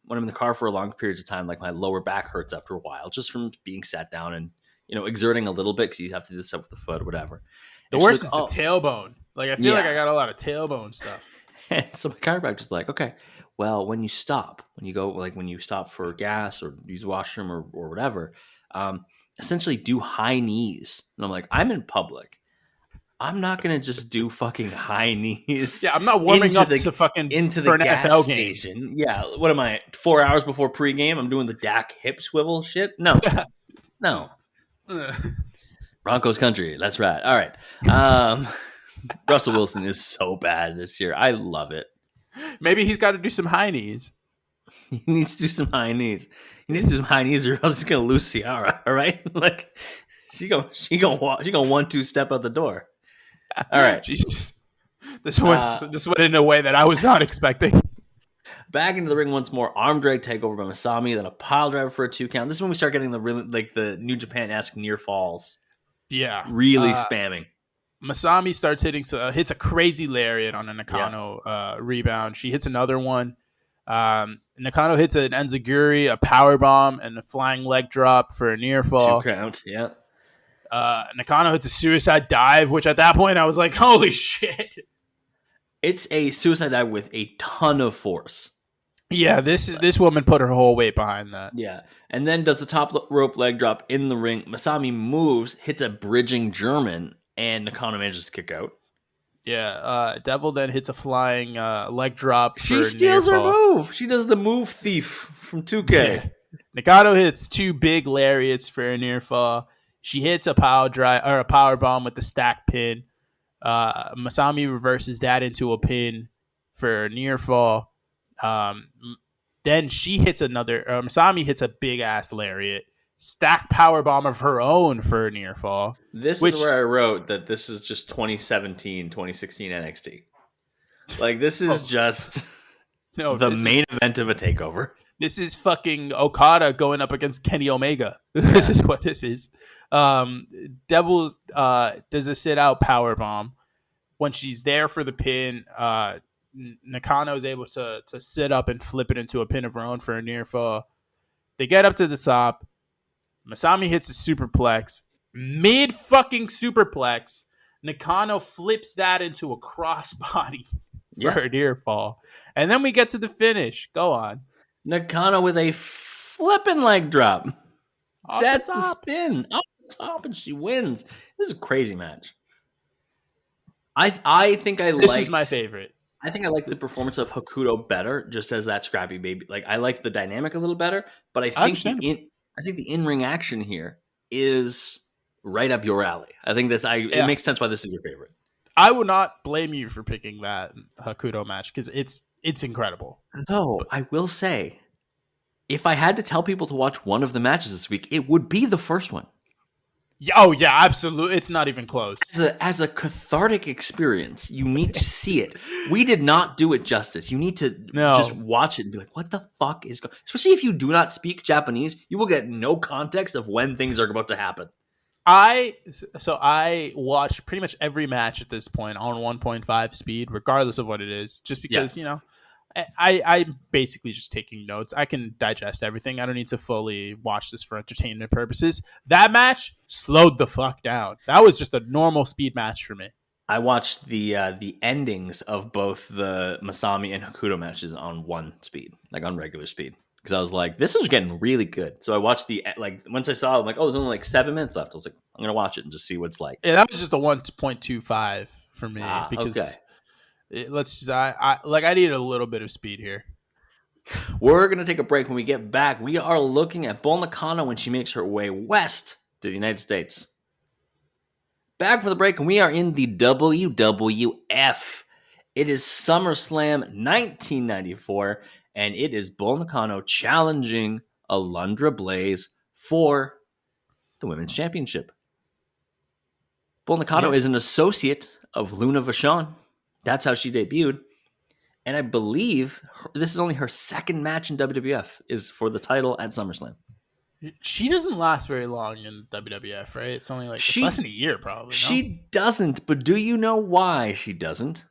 when I'm in the car for long periods of time, like my lower back hurts after a while, just from being sat down and exerting a little bit because you have to do stuff with the foot or whatever. The And she's worst like, is the "Oh, tailbone. Like I feel like I yeah." got a lot of tailbone stuff. And so my chiropractor's like, "Okay, well, when you stop, when you go, like when you stop for gas or use the washroom or whatever, um, essentially do high knees." And I'm like, "I'm in public. I'm not gonna just do fucking high knees Yeah, I'm not warming into up the to fucking into the for an gas NFL game. station. Yeah, what am I? 4 hours before pregame, I'm doing the Dak hip swivel shit. No, no. Broncos country. That's right. All right. Um, Russell Wilson is so bad this year. I love it. Maybe he's got to do some high knees. He needs to do some high knees. He needs to do some high knees, or else he's gonna lose Ciara. All right, like she gonna walk, she gonna 1-2 step out the door. All right. Jesus, this went in a way that I was not expecting. Back into the ring once more. Arm drag takeover by Masami, then a pile driver for a 2 count. This is when we start getting the really like the New Japan-esque near falls. Yeah, Really spamming. Masami starts hits a crazy lariat on a Nakano rebound. She hits another one. Nakano hits an enziguri, a power bomb, and a flying leg drop for a near 2 fall. count. Yeah. Nakano hits a suicide dive, which at that point I was like, "Holy shit!" It's a suicide dive with a ton of force. Yeah, this woman put her whole weight behind that. Yeah. And then does the top rope leg drop in the ring. Masami moves, hits a bridging German, and Nakano manages to kick out. Yeah, Devil then hits a flying leg drop. She steals her move. She does the move thief from 2K. Yeah. Nakano hits 2 big lariats for a near fall. She hits a power bomb with the stack pin. Masami reverses that into a pin for a near fall. Then she hits Masami hits a big ass lariat, stack power bomb of her own for a near fall. This is where I wrote that this is just 2017, 2016 NXT. Like this is just the main event of a takeover. This is fucking Okada going up against Kenny Omega. This is what this is. Devil does a sit out power bomb. When she's there for the pin, Nakano is able to sit up and flip it into a pin of her own for a near fall. They get up to the top. Masami hits a superplex. Mid fucking superplex. Nakano flips that into a crossbody for a near fall. And then we get to the finish. Go on. Nakano with a flipping leg drop. That's the spin. Up the top, and she wins. This is a crazy match. I think This is my favorite. I think I like the performance of Hokuto better, just as that scrappy baby. Like I like the dynamic a little better, but I think the in-ring action here is right up your alley. I think it makes sense why this is your favorite. I would not blame you for picking that Hokuto match because it's incredible. Though I will say, if I had to tell people to watch one of the matches this week, it would be the first one. Oh yeah, absolutely. It's not even close. As a cathartic experience, you need to see it. We did not do it justice. You need to just watch it and be like, what the fuck is going on? Especially if you do not speak Japanese, you will get no context of when things are about to happen. I watch pretty much every match at this point on 1.5 speed, regardless of what it is, just because, I'm basically just taking notes. I can digest everything. I don't need to fully watch this for entertainment purposes. That match slowed the fuck down. That was just a normal speed match for me. I watched the endings of both the Masami and Hokuto matches on 1 speed, like on regular speed. Because I was like, this is getting really good. So I watched once I saw it, I'm like, oh, there's only like 7 minutes left. I was like, I'm going to watch it and just see what it's like. Yeah, that was just a 1.25 for me. Because okay. I need a little bit of speed here. We're going to take a break. When we get back, we are looking at Bull Nakano when she makes her way west to the United States. Back for the break, and we are in the WWF. It is SummerSlam 1994, and it is Bull Nakano challenging Alundra Blaze for the Women's Championship. Bull Nakano is an associate of Luna Vachon. That's how she debuted. And I believe this is only her second match in WWF is for the title at SummerSlam. She doesn't last very long in WWF, right? It's only it's less than a year, probably. She doesn't, but do you know why she doesn't?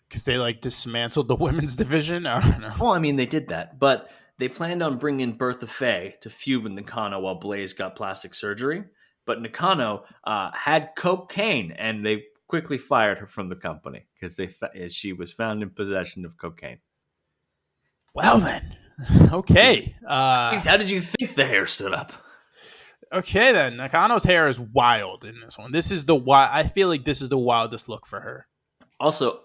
Because they dismantled the women's division? I don't know. Well, I mean, they did that, but they planned on bringing Bertha Faye to feud with Nakano while Blaze got plastic surgery, but Nakano had cocaine, and they quickly fired her from the company because she was found in possession of cocaine. Well then, okay. How did you think the hair stood up? Okay then, Nakano's hair is wild in this one. This is the wild. I feel like this is the wildest look for her. Also,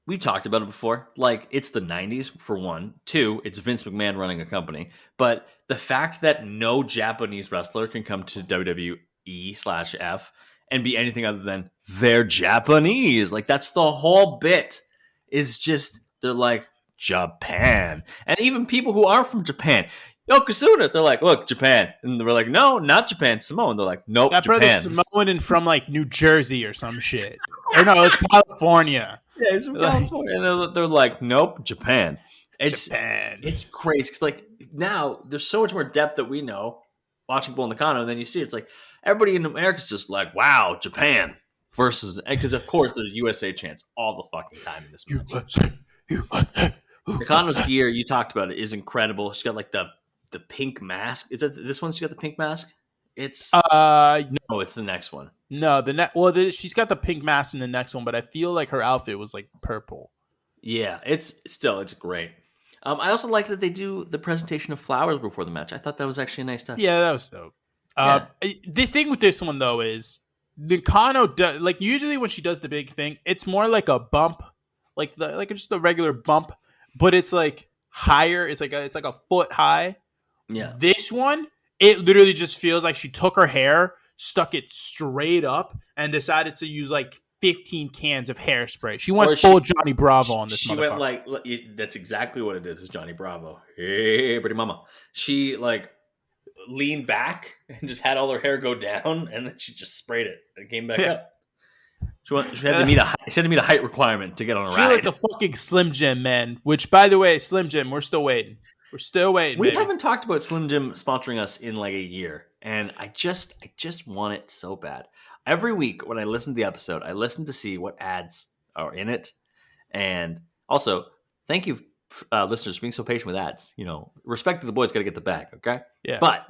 we've talked about it before. Like, it's the 90s, for one. Two, it's Vince McMahon running a company. But the fact that no Japanese wrestler can come to WWE/F and be anything other than they're Japanese. Like, that's the whole bit. Is just, they're like, Japan. And even people who are from Japan. Yokozuna, they're like, look, Japan. And they're like, no, not Japan, Samoan. They're like, nope, That Japan. brother's Samoan and from like New Jersey or some shit. Or no, it's California. Yeah, it's from California. And they're like, nope, Japan. Japan. It's crazy. It's like, now there's so much more depth that we know watching Bull Nakano, and then you see it's like everybody in America's just like, wow, Japan. Versus, because of course there's USA chants all the fucking time in this match. Nakano's gear, you talked about it, is incredible. She's got like the pink mask. Is that this one? She got the pink mask. It's no, it's the next one. No, she's got the pink mask in the next one, but I feel like her outfit was like purple. Yeah, it's great. I also like that they do the presentation of flowers before the match. I thought that was actually a nice touch. Yeah, that was dope. This thing with this one though is Nakano like usually when she does the big thing, it's more like a bump, like just a regular bump, but it's like higher. It's like a foot high. Yeah. This one, it literally just feels like she took her hair, stuck it straight up, and decided to use like 15 cans of hairspray. She went full Johnny Bravo on this. She went like, that's exactly what it is. It's Johnny Bravo. Hey, pretty mama. She like leaned back and just had all her hair go down, and then she just sprayed it and came back up. She had to meet a height requirement to get on a ride. She like the fucking Slim Jim, man. Which, by the way, Slim Jim, we're still waiting. We haven't talked about Slim Jim sponsoring us in like a year, and I just want it so bad. Every week when I listen to the episode, I listen to see what ads are in it, and also thank you, listeners, for being so patient with ads. You know, respect to the boys, got to get the bag, okay? Yeah, but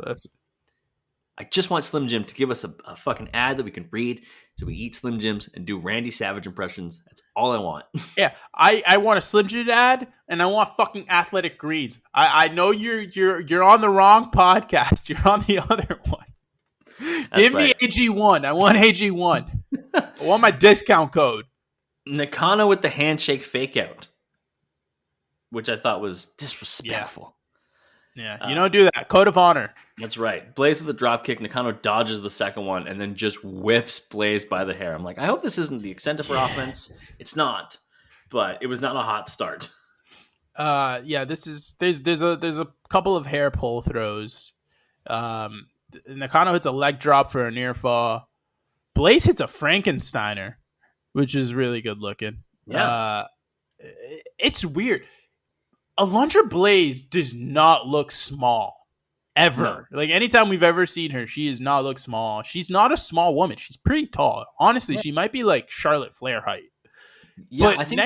I just want Slim Jim to give us a fucking ad that we can read, so we eat Slim Jims and do Randy Savage impressions. That's all I want. Yeah, I want a Slim Jim ad, and I want fucking Athletic Greens. I know you're on the wrong podcast. You're on the other one. Give me AG1. I want AG1. I want my discount code. Nakano with the handshake fake out, which I thought was disrespectful. Yeah, you don't do that. Code of honor. That's right. Blaze with a drop kick. Nakano dodges the second one and then just whips Blaze by the hair. I'm like, I hope this isn't the extent of her offense. It's not, but it was not a hot start. This is there's a couple of hair pull throws. Nakano hits a leg drop for a near fall. Blaze hits a Frankensteiner, which is really good looking. Yeah. It's weird. Alundra Blaze does not look small ever. No. Like anytime we've ever seen her, she does not look small. She's not a small woman. She's pretty tall. Honestly, she might be like Charlotte Flair height. Yeah, but I think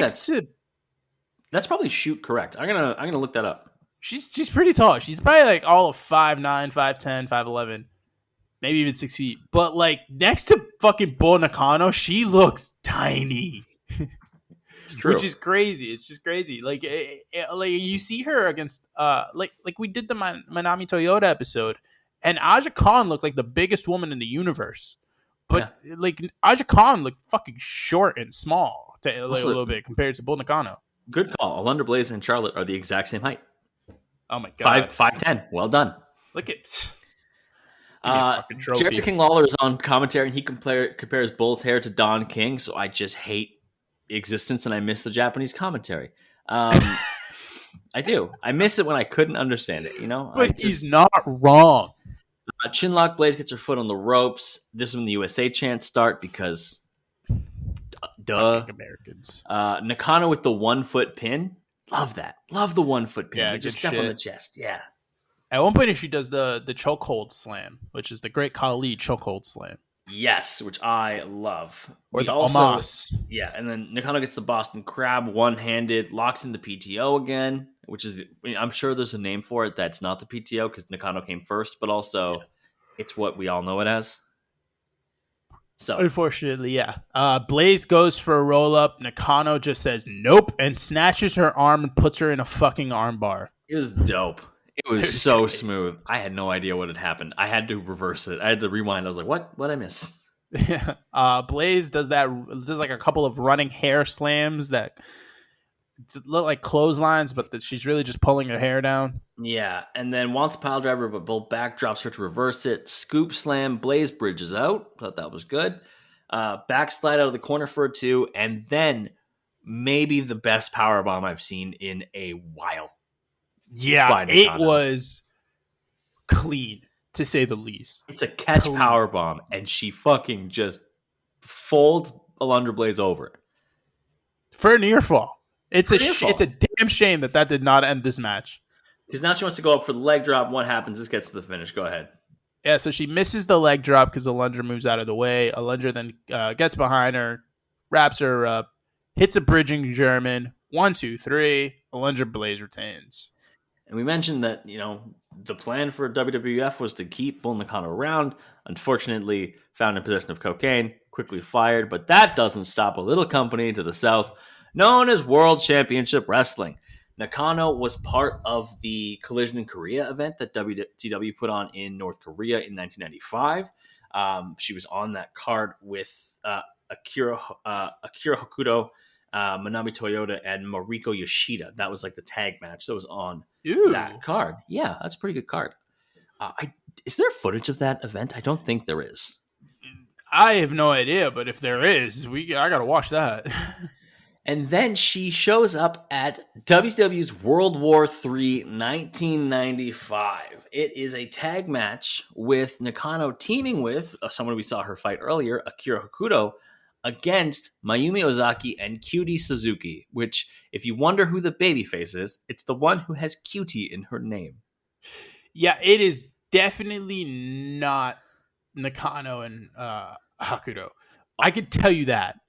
that's probably shoot correct. I'm gonna look that up. She's pretty tall. She's probably like all of 5'9", 5'10", 5'11", maybe even 6 feet. But like next to fucking Bull Nakano, she looks tiny. Which is crazy. It's just crazy. Like you see her against like we did the Manami Toyota episode, and Aja Khan looked like the biggest woman in the universe. But like Aja Khan looked fucking short and small a little bit compared to Bull Nakano. Good call. Alundra Blaze and Charlotte are the exact same height. Oh my god. 5'10". Well done. Look at Jerry King Lawler is on commentary, and he compares Bull's hair to Don King, so I just hate existence and I miss the Japanese commentary. I do. I miss it when I couldn't understand it, you know? But he's not wrong. Chinlock Blaze gets her foot on the ropes. This is when the USA chants start because duh. Americans. Nakano with the 1 foot pin. Love that. Love the 1 foot pin. Yeah, just step on the chest. Yeah. At one point she does the chokehold slam, which is the Great Khali chokehold slam. Yes, which I love. Or the Omas. Yeah, and then Nakano gets the Boston Crab one-handed, locks in the PTO again. which is, I'm sure there's a name for it that's not the PTO because Nakano came first, but Yeah. also it's what we all know it as. So Unfortunately, yeah. Blaze goes for a roll up. Nakano just says nope and snatches her arm and puts her in a fucking armbar. it was dope. It was It was so great. smooth. I had no idea what had happened. I had to reverse it. I had to rewind. I was like, what? What did I miss? Blaze does like a couple of running hair slams that look like clotheslines, but she's really just pulling her hair down. Yeah, and then wants a pile driver, but Bull backdrops her to reverse it. Scoop slam, Blaze bridges out. Thought that was good. Backslide out of the corner for a 2, and then maybe the best power bomb I've seen in a while. Yeah, By it Nakano. was clean to say the least. It's a catch Clean. power bomb, and she fucking just folds Alundra Blaze over For a near fall. It's For a a damn shame that did not end this match. because now she wants to go up for the leg drop. What happens? This gets to the finish. Go ahead. Yeah, so she misses the leg drop because Alundra moves out of the way. Alundra then gets behind her, wraps her up, hits a bridging German. 1, 2, 3. Alundra Blaze retains. And we mentioned that, the plan for WWF was to keep Bull Nakano around. Unfortunately, found in possession of cocaine, quickly fired, but that doesn't stop a little company to the south known as World Championship Wrestling. Nakano was part of the Collision in Korea event that WCW put on in North Korea in 1995. She was on that card with Akira Hokuto, Manami Toyota, and Mariko Yoshida. That was like the tag match that was on that card. Yeah, that's a pretty good card. Is there footage of that event? I don't think there is. I have no idea, but if there is, I gotta watch that. And then she shows up at WCW's World War III 1995. It is a tag match with Nakano teaming with someone we saw her fight earlier, Akira Hokuto, against Mayumi Ozaki and Cutie Suzuki, which, if you wonder who the babyface is, it's the one who has cutie in her name. Yeah, it is definitely not Nakano and Hokuto. I could tell you that.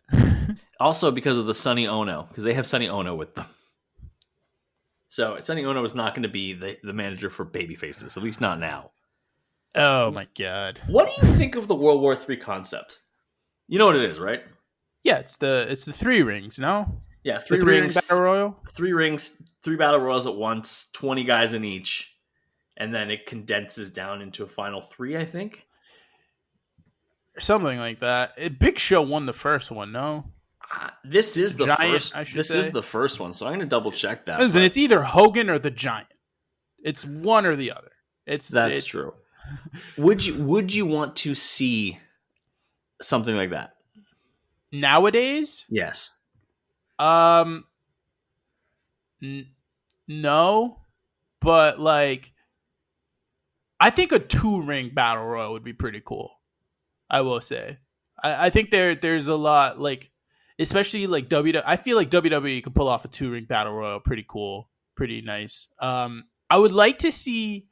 Also because of the Sonny Ono, because they have Sonny Ono with them. So Sonny Ono is not going to be the manager for babyfaces, at least not now. Oh my god! What do you think of the World War III concept? You know what it is, right? Yeah, it's the 3 rings, no? Yeah, 3 rings. Ring Battle Royal? 3 rings, 3 battle royals at once, 20 guys in each, and then it condenses down into a final 3, I think. Something like that. Big Show won the first one, no? This is the Giant, first. This is the first one, so I'm going to double check that. Listen, it's either Hogan or the Giant. It's one or the other. That's true. Would you want to see something like that nowadays? Yes. No, but like, I think a 2-ring battle royal would be pretty cool. I will say, I think there's a lot, like, especially like I feel like WWE could pull off a 2-ring battle royal pretty cool, pretty nice. I would like to see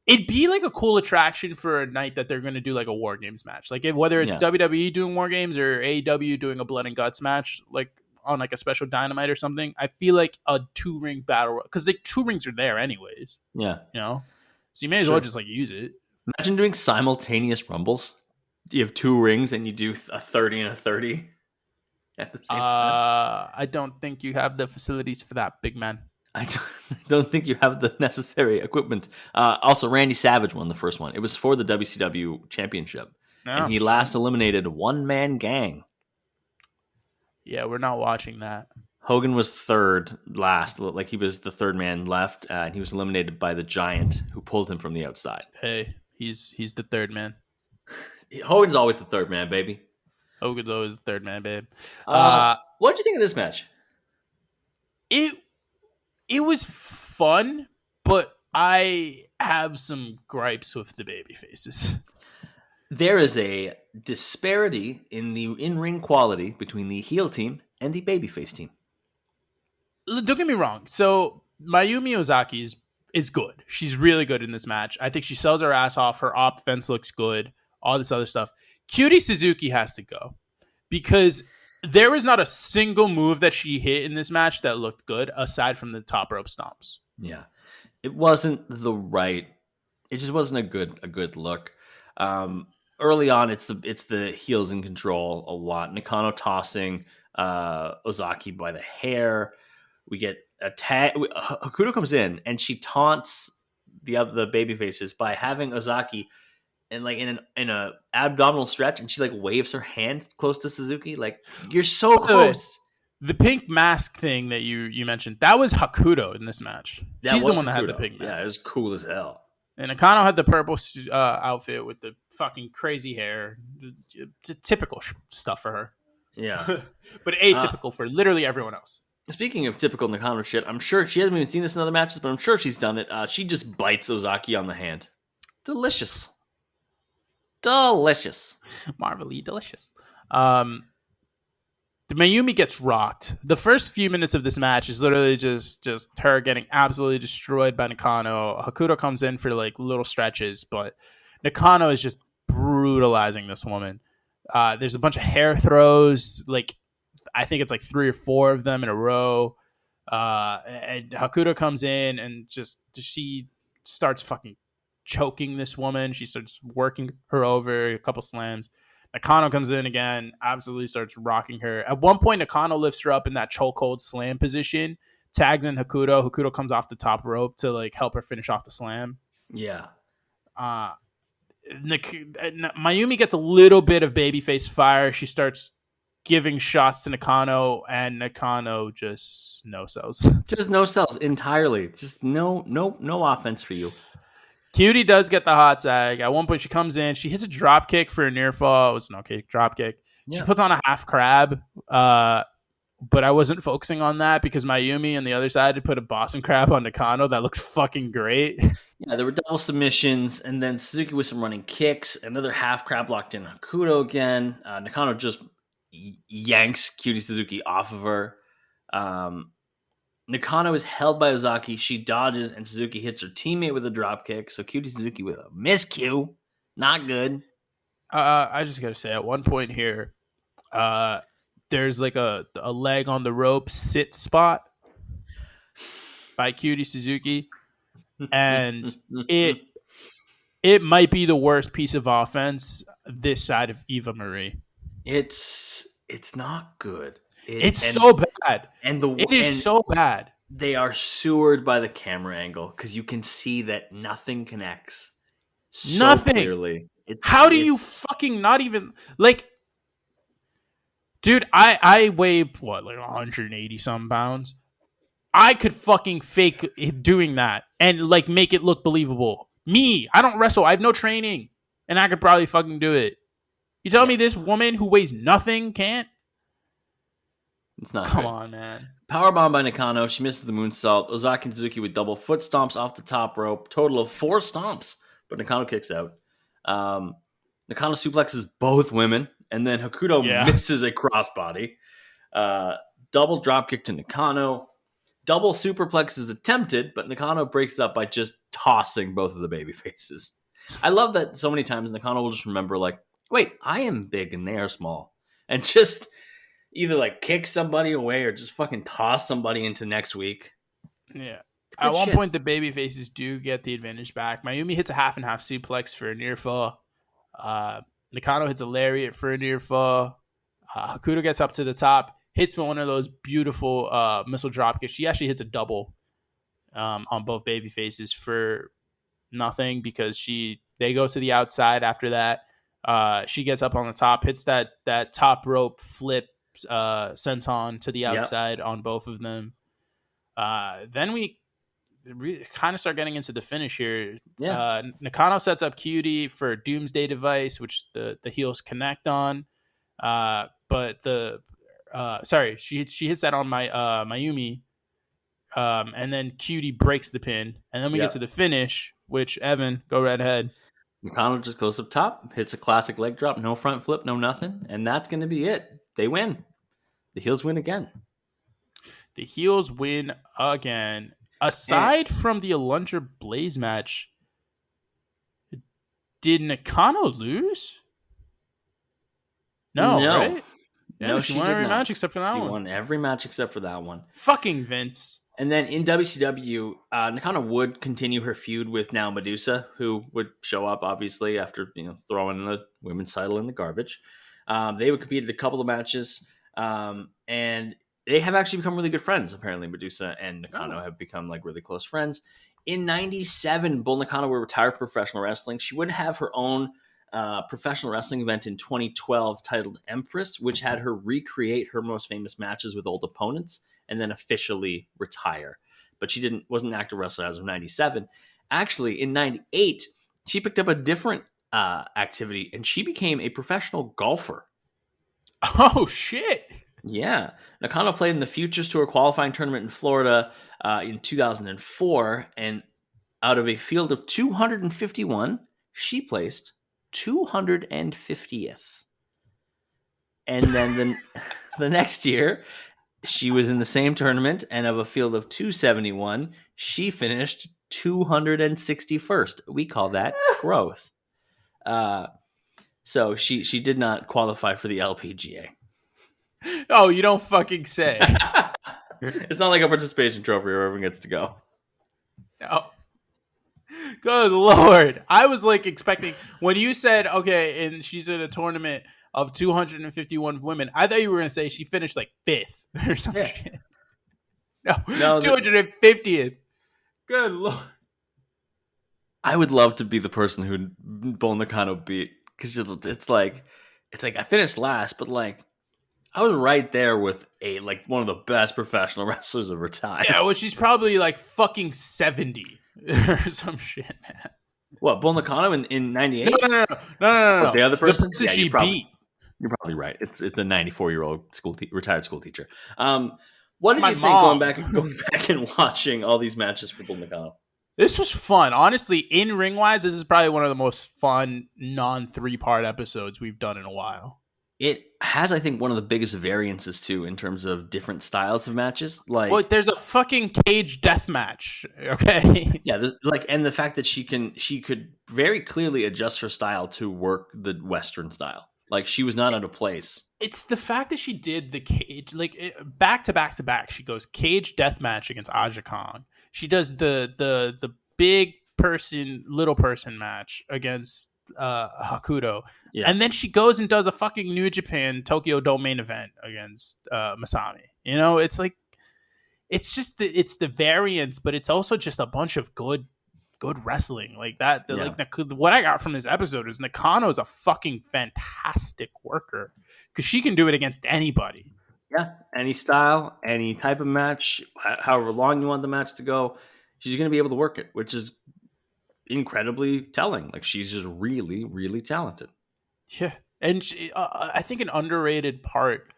it'd be like a cool attraction for a night that they're going to do like a War Games match, like whether it's WWE doing War Games or AEW doing a Blood and Guts match, like on like a special Dynamite or something. I feel like a 2-ring battle royal, because like 2 rings are there anyways. Yeah, so you may as well just like use it. Imagine doing simultaneous rumbles. You have 2 rings and you do a 30 and a 30 at the same time. I don't think you have the facilities for that, big man. I don't think you have the necessary equipment. Also, Randy Savage won the first one. It was for the WCW Championship. And he last eliminated One Man Gang. Yeah, we're not watching that. Hogan was third last. Like, he was the third man left. And he was eliminated by the Giant, who pulled him from the outside. Hey, he's the third man. Hogan's always the third man, baby. Hogan's always the third man, babe. What did you think of this match? It was fun, but I have some gripes with the baby faces. There is a disparity in the in-ring quality between the heel team and the babyface team. Don't get me wrong. So Mayumi Ozaki is good. She's really good in this match. I think she sells her ass off. Her offense looks good. All this other stuff. Cutie Suzuki has to go because There was not a single move that she hit in this match that looked good aside from the top rope stomps. Yeah, it wasn't the right. It just wasn't a good look. Um, Early on, it's the heels in control a lot. Nakano tossing Ozaki by the hair. We get a tag. Hakuto comes in and she taunts the baby faces by having Ozaki and like in a abdominal stretch, and she like waves her hand close to Suzuki, like you're so By the way, close. the pink mask thing that you mentioned, that was Hakuto in this match. That She's the was one that had the Hakuto. pink Yeah, it was mask. cool as hell. And Nakano had the purple outfit with the fucking crazy hair. Typical stuff for her. Yeah. But Uh, atypical for literally everyone else. Speaking of typical Nakano shit, I'm sure she hasn't even seen this in other matches, but I'm sure she's done it. She just bites Ozaki on the hand. Delicious. Delicious. Marvelly delicious. The Mayumi gets rocked. The first few minutes of this match is literally just her getting absolutely destroyed by Nakano. Hakuto comes in for like little stretches, but Nakano is just brutalizing this woman. There's a bunch of hair throws, like I think it's like 3 or 4 of them in a row. And Hakuto comes in and just she starts fucking choking this woman. She starts working her over, a couple slams. Nakano comes in again, absolutely starts rocking her. At one point, Nakano lifts her up in that chokehold slam position, tags in Hakuto. Hakuto comes off the top rope to like help her finish off the slam. Yeah. Uh, Mayumi gets a little bit of babyface fire. She starts giving shots to Nakano, and Nakano just no sells. Just no cells entirely. Just no offense for you. Cutie does get the hot tag. At one point, she comes in. She hits a drop kick for a near fall. It was an okay drop kick. She Yeah. puts on a half crab, but I wasn't focusing on that because Mayumi on the other side had put a Boston crab on Nakano. That looks fucking great. Yeah, there were double submissions, and then Suzuki with some running kicks. Another half crab locked in Hakuto again. Nakano just yanks Cutie Suzuki off of her. Nakano is held by Ozaki. She dodges, and Suzuki hits her teammate with a drop kick. So Cutie Suzuki with a miscue. Not good. I just gotta say, at one point here, there's like a leg on the rope sit spot by Cutie Suzuki, and it might be the worst piece of offense this side of Eva Marie. It's not good. It's so bad. And It is so bad. they are sewered by the camera angle because you can see that nothing connects so Nothing. clearly. How do you fucking not even like, dude? I weigh what, like 180 some pounds. I could fucking fake doing that and like make it look believable. Me, I don't wrestle. I have no training, and I could probably fucking do it. You tell me this woman who weighs nothing can't? It's not Come good. on, man. Powerbomb by Nakano. She misses the moonsault. Ozaki and Suzuki with double foot stomps off the top rope. Total of 4 stomps, but Nakano kicks out. Nakano suplexes both women, and then Hakuto misses a crossbody. Double dropkick to Nakano. Double superplex is attempted, but Nakano breaks it up by just tossing both of the baby faces. I love that so many times Nakano will just remember, like, wait, I am big and they are small. And just either like kick somebody away or just fucking toss somebody into next week. Yeah. At one point, the baby faces do get the advantage back. Mayumi hits a half and half suplex for a near fall. Nakano hits a lariat for a near fall. Hakuto gets up to the top, hits one of those beautiful missile drop kicks. She actually hits a double on both baby faces for nothing because they go to the outside after that. She gets up on the top, hits that top rope flip senton to the outside on both of them. Then we kind of start getting into the finish here. Nakano sets up Cutie for Doomsday Device, which the heels connect on. But she hits that on Mayumi. And then Cutie breaks the pin. And then we get to the finish, which, Evan, go right ahead. Nakano just goes up top, hits a classic leg drop, no front flip, no nothing. And that's going to be it. They win. The heels win again. The heels win again. Aside from the Alundra Blaze match, did Nakano lose? No, right? Yeah, No, but she she won did every match not. except for that She one. won every match except for that one. Fucking Vince. And then in WCW, Nakano would continue her feud with now Medusa, who would show up obviously after throwing the women's title in the garbage. They would compete at a couple of matches, and they have actually become really good friends. Apparently, Medusa and Nakano have become like really close friends. In '97, Bull Nakano would retire from professional wrestling. She would have her own professional wrestling event in 2012 titled Empress, which had her recreate her most famous matches with old opponents and then officially retire. But she wasn't an active wrestler as of '97. Actually, in '98, she picked up a different activity and she became a professional golfer. Oh shit! Yeah, Nakano played in the Futures Tour qualifying tournament in Florida in 2004, and out of a field of 251, she placed 250th. And then the next year, she was in the same tournament, and of a field of 271, she finished 261st. We call that growth. So she did not qualify for the LPGA. Oh, you don't fucking say. It's not like a participation trophy where everyone gets to go. No. Good Lord. I was like expecting, when you said, okay, and she's in a tournament of 251 women, I thought you were going to say she finished like 5th or some shit. No, 250th. Good Lord. I would love to be the person who Bull Nakano beat, because it's like I finished last, but like I was right there with one of the best professional wrestlers of her time. Yeah, well, she's probably like fucking 70 or some shit, man. What, Bull Nakano in '98? No. What, the other person? The person she beat. You're probably right. It's the 94-year-old retired school teacher. What did you think going back and watching all these matches for Bull Nakano? This was fun. Honestly, in ring wise, this is probably one of the most fun non 3-part episodes we've done in a while. It has, I think, one of the biggest variances too in terms of different styles of matches. Like, well, there's a fucking cage death match. Okay. Yeah, and the fact that she could very clearly adjust her style to work the Western style. Like, she was not out of place. It's the fact that she did the cage, back to back to back. She goes cage death match against Aja Kong. She does the big person, little person match against Hakuto. Yeah. And then she goes and does a fucking New Japan Tokyo Dome main event against Masami. It's like, it's just it's the variance, but it's also just a bunch of good wrestling like that. What I got from this episode is Nakano is a fucking fantastic worker because she can do it against anybody. Yeah, any style, any type of match, however long you want the match to go, she's going to be able to work it, which is incredibly telling. Like, she's just really, really talented. Yeah, and I think an underrated part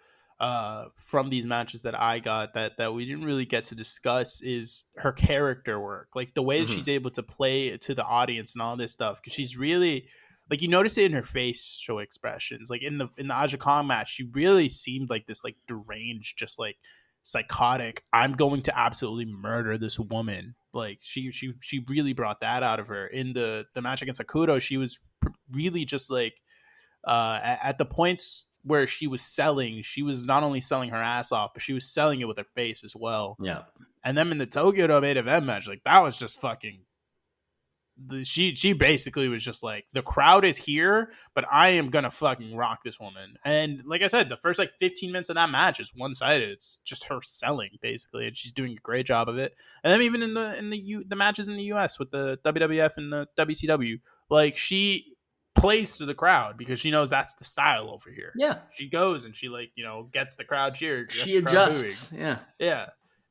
from these matches that I got that we didn't really get to discuss is her character work, like the way that she's able to play to the audience and all this stuff, because she's really, like, you notice it in her facial expressions. Like in the Aja Kong match, she really seemed like this like deranged, just like psychotic, I'm going to absolutely murder this woman. Like she really brought that out of her. In the match against Hakuto, she was really just like at the points where she was not only selling her ass off, but she was selling it with her face as well. Yeah. And then in the Tokyo Dome main event match, like, that was just fucking, she basically was just like, the crowd is here, but I am gonna fucking rock this woman. And like I said, the first like 15 minutes of that match is one-sided. It's just her selling basically, and she's doing a great job of it. And then even in the matches in the US with the WWF and the WCW, like, she plays to the crowd because she knows that's the style over here. Yeah, she goes and she, like, gets the crowd cheering. She adjusts. Yeah,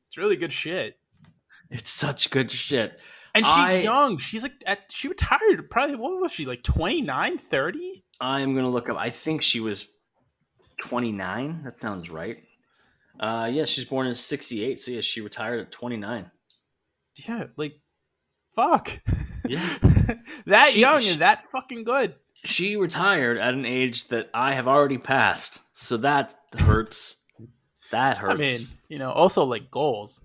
it's really good shit. It's such good shit. And she's young. She's like, she retired probably, what was she, like 29, 30? I'm gonna look up. I think she was 29. That sounds right. Yeah, she's born in '68. So yeah, she retired at 29. Yeah, like, fuck. Yeah. Young and that fucking good. She retired at an age that I have already passed. So that hurts. That hurts. I mean, also like goals,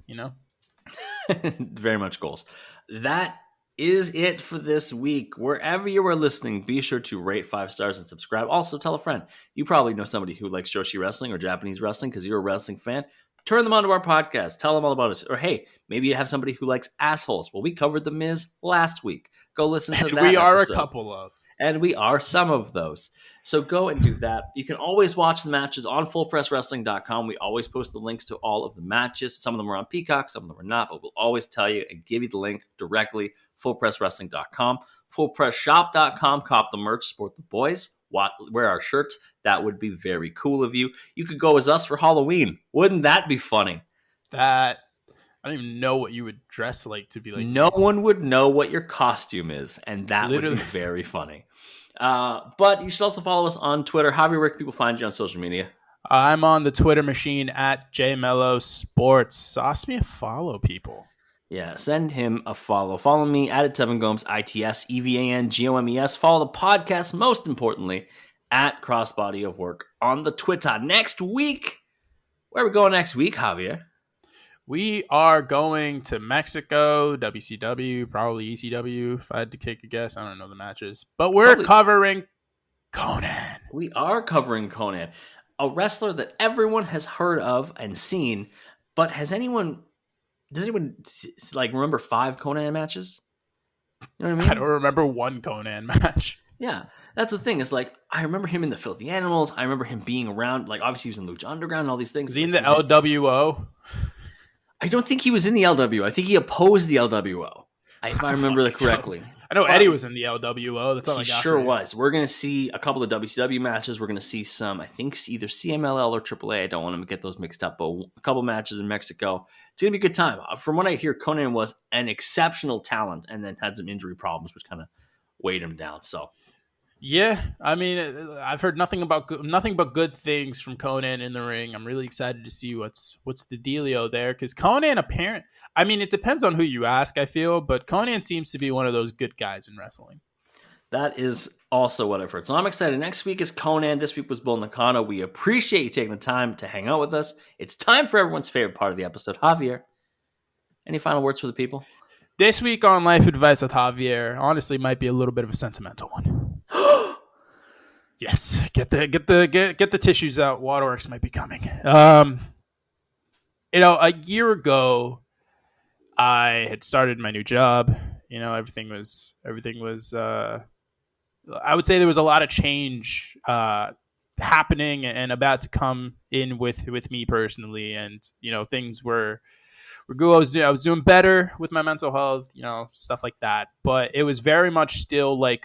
Very much goals. That is it for this week. Wherever you are listening, be sure to rate 5 stars and subscribe. Also, tell a friend. You probably know somebody who likes Joshi wrestling or Japanese wrestling because you're a wrestling fan. Turn them onto our podcast. Tell them all about us. Or hey, maybe you have somebody who likes assholes. Well, we covered The Miz last week. Go listen to that. We are episode. a couple of. And we are some of those. So go and do that. You can always watch the matches on fullpresswrestling.com. We always post the links to all of the matches. Some of them are on Peacock, some of them are not, but we'll always tell you and give you the link directly, fullpresswrestling.com. Fullpressshop.com. Cop the merch, support the boys, wear our shirts. That would be very cool of you. You could go as us for Halloween. Wouldn't that be funny? That... I don't even know what you would dress like to be like. No one would know what your costume is, and that would be very funny. But you should also follow us on Twitter. Javier, where can people find you on social media? I'm on the Twitter machine at JMelloSports. Ask me to follow people. Yeah, send him a follow. Follow me at @7gomes, ITSEVANGOMES. Follow the podcast, most importantly, at Crossbody of Work on the Twitter. Next week, where are we going next week, Javier? We are going to Mexico, WCW, probably ECW, if I had to take a guess. I don't know the matches. But we're covering Conan. We are covering Conan, a wrestler that everyone has heard of and seen, but does anyone like remember 5 Conan matches? You know what I mean? I don't remember one Conan match. Yeah, that's the thing. It's like, I remember him in the Filthy Animals. I remember him being around. Like, obviously, he was in Lucha Underground and all these things. Is he in the LWO? I don't think he was in the LWO. I think he opposed the LWO, if I remember that correctly. I know Eddie was in the LWO. That's all I got. He sure was. We're going to see a couple of WCW matches. We're going to see some, I think, either CMLL or AAA. I don't want to get those mixed up, but a couple matches in Mexico. It's going to be a good time. From what I hear, Conan was an exceptional talent and then had some injury problems, which kind of weighed him down. So, yeah, I mean, I've heard nothing but good things from Conan in the ring. I'm really excited to see what's the dealio there, because Conan I mean, it depends on who you ask, I feel, but Conan seems to be one of those good guys in wrestling. That is also what I've heard. So I'm excited. Next week is Conan. This week was Bull Nakano. We appreciate you taking the time to hang out with us. It's time for everyone's favorite part of the episode. Javier, any final words for the people? This week on Life Advice with Javier, honestly, might be a little bit of a sentimental one. Yes, get the tissues out. Waterworks might be coming. A year ago, I had started my new job. Everything was. I would say there was a lot of change happening and about to come in with me personally, and things were good. I was doing better with my mental health, stuff like that. But it was very much still like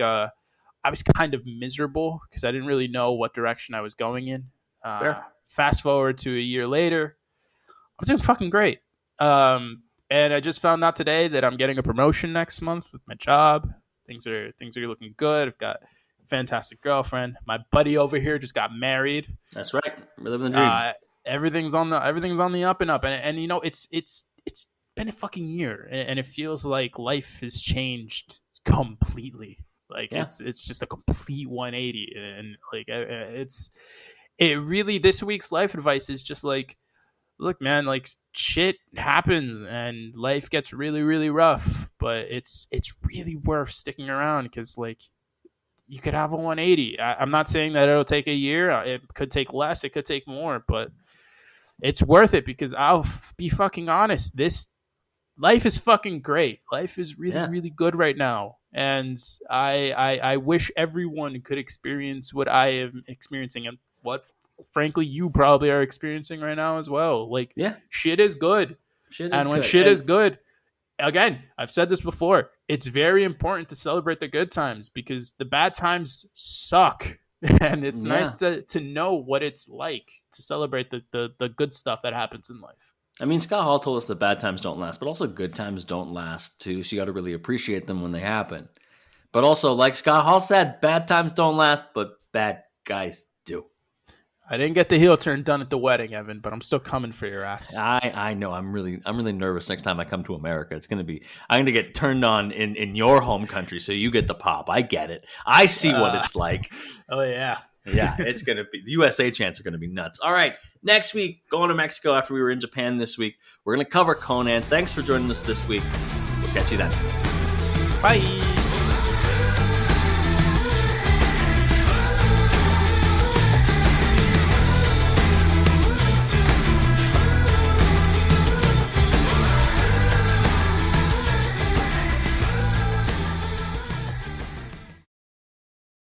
I was kind of miserable because I didn't really know what direction I was going in. Fast forward to a year later, I'm doing fucking great. And I just found out today that I'm getting a promotion next month with my job. Things are looking good. I've got a fantastic girlfriend. My buddy over here just got married. That's right. We're living the dream. Everything's on the up and up. And it's been a fucking year, and it feels like life has changed completely. Like it's just a complete 180, and like this week's life advice is just like, look, man, like shit happens and life gets really, really rough, but it's really worth sticking around because like you could have a 180. I'm not saying that it'll take a year. It could take less. It could take more, but it's worth it because I'll be fucking honest. This life is fucking great. Life is really, really good right now. And I wish everyone could experience what I am experiencing and what, frankly, you probably are experiencing right now as well. Like, shit is good. Shit is good, again, I've said this before, it's very important to celebrate the good times because the bad times suck. And it's nice to know what it's like to celebrate the good stuff that happens in life. I mean, Scott Hall told us that bad times don't last, but also good times don't last too. So you got to really appreciate them when they happen. But also, like Scott Hall said, bad times don't last, but bad guys do. I didn't get the heel turn done at the wedding, Evan, but I'm still coming for your ass. I know. I'm really nervous next time I come to America. I'm going to get turned on in your home country, so you get the pop. I get it. I see what it's like. Oh yeah. Yeah, it's going to be, the USA chants are going to be nuts. All right, next week, going to Mexico after we were in Japan this week. We're going to cover Conan. Thanks for joining us this week. We'll catch you then. Bye.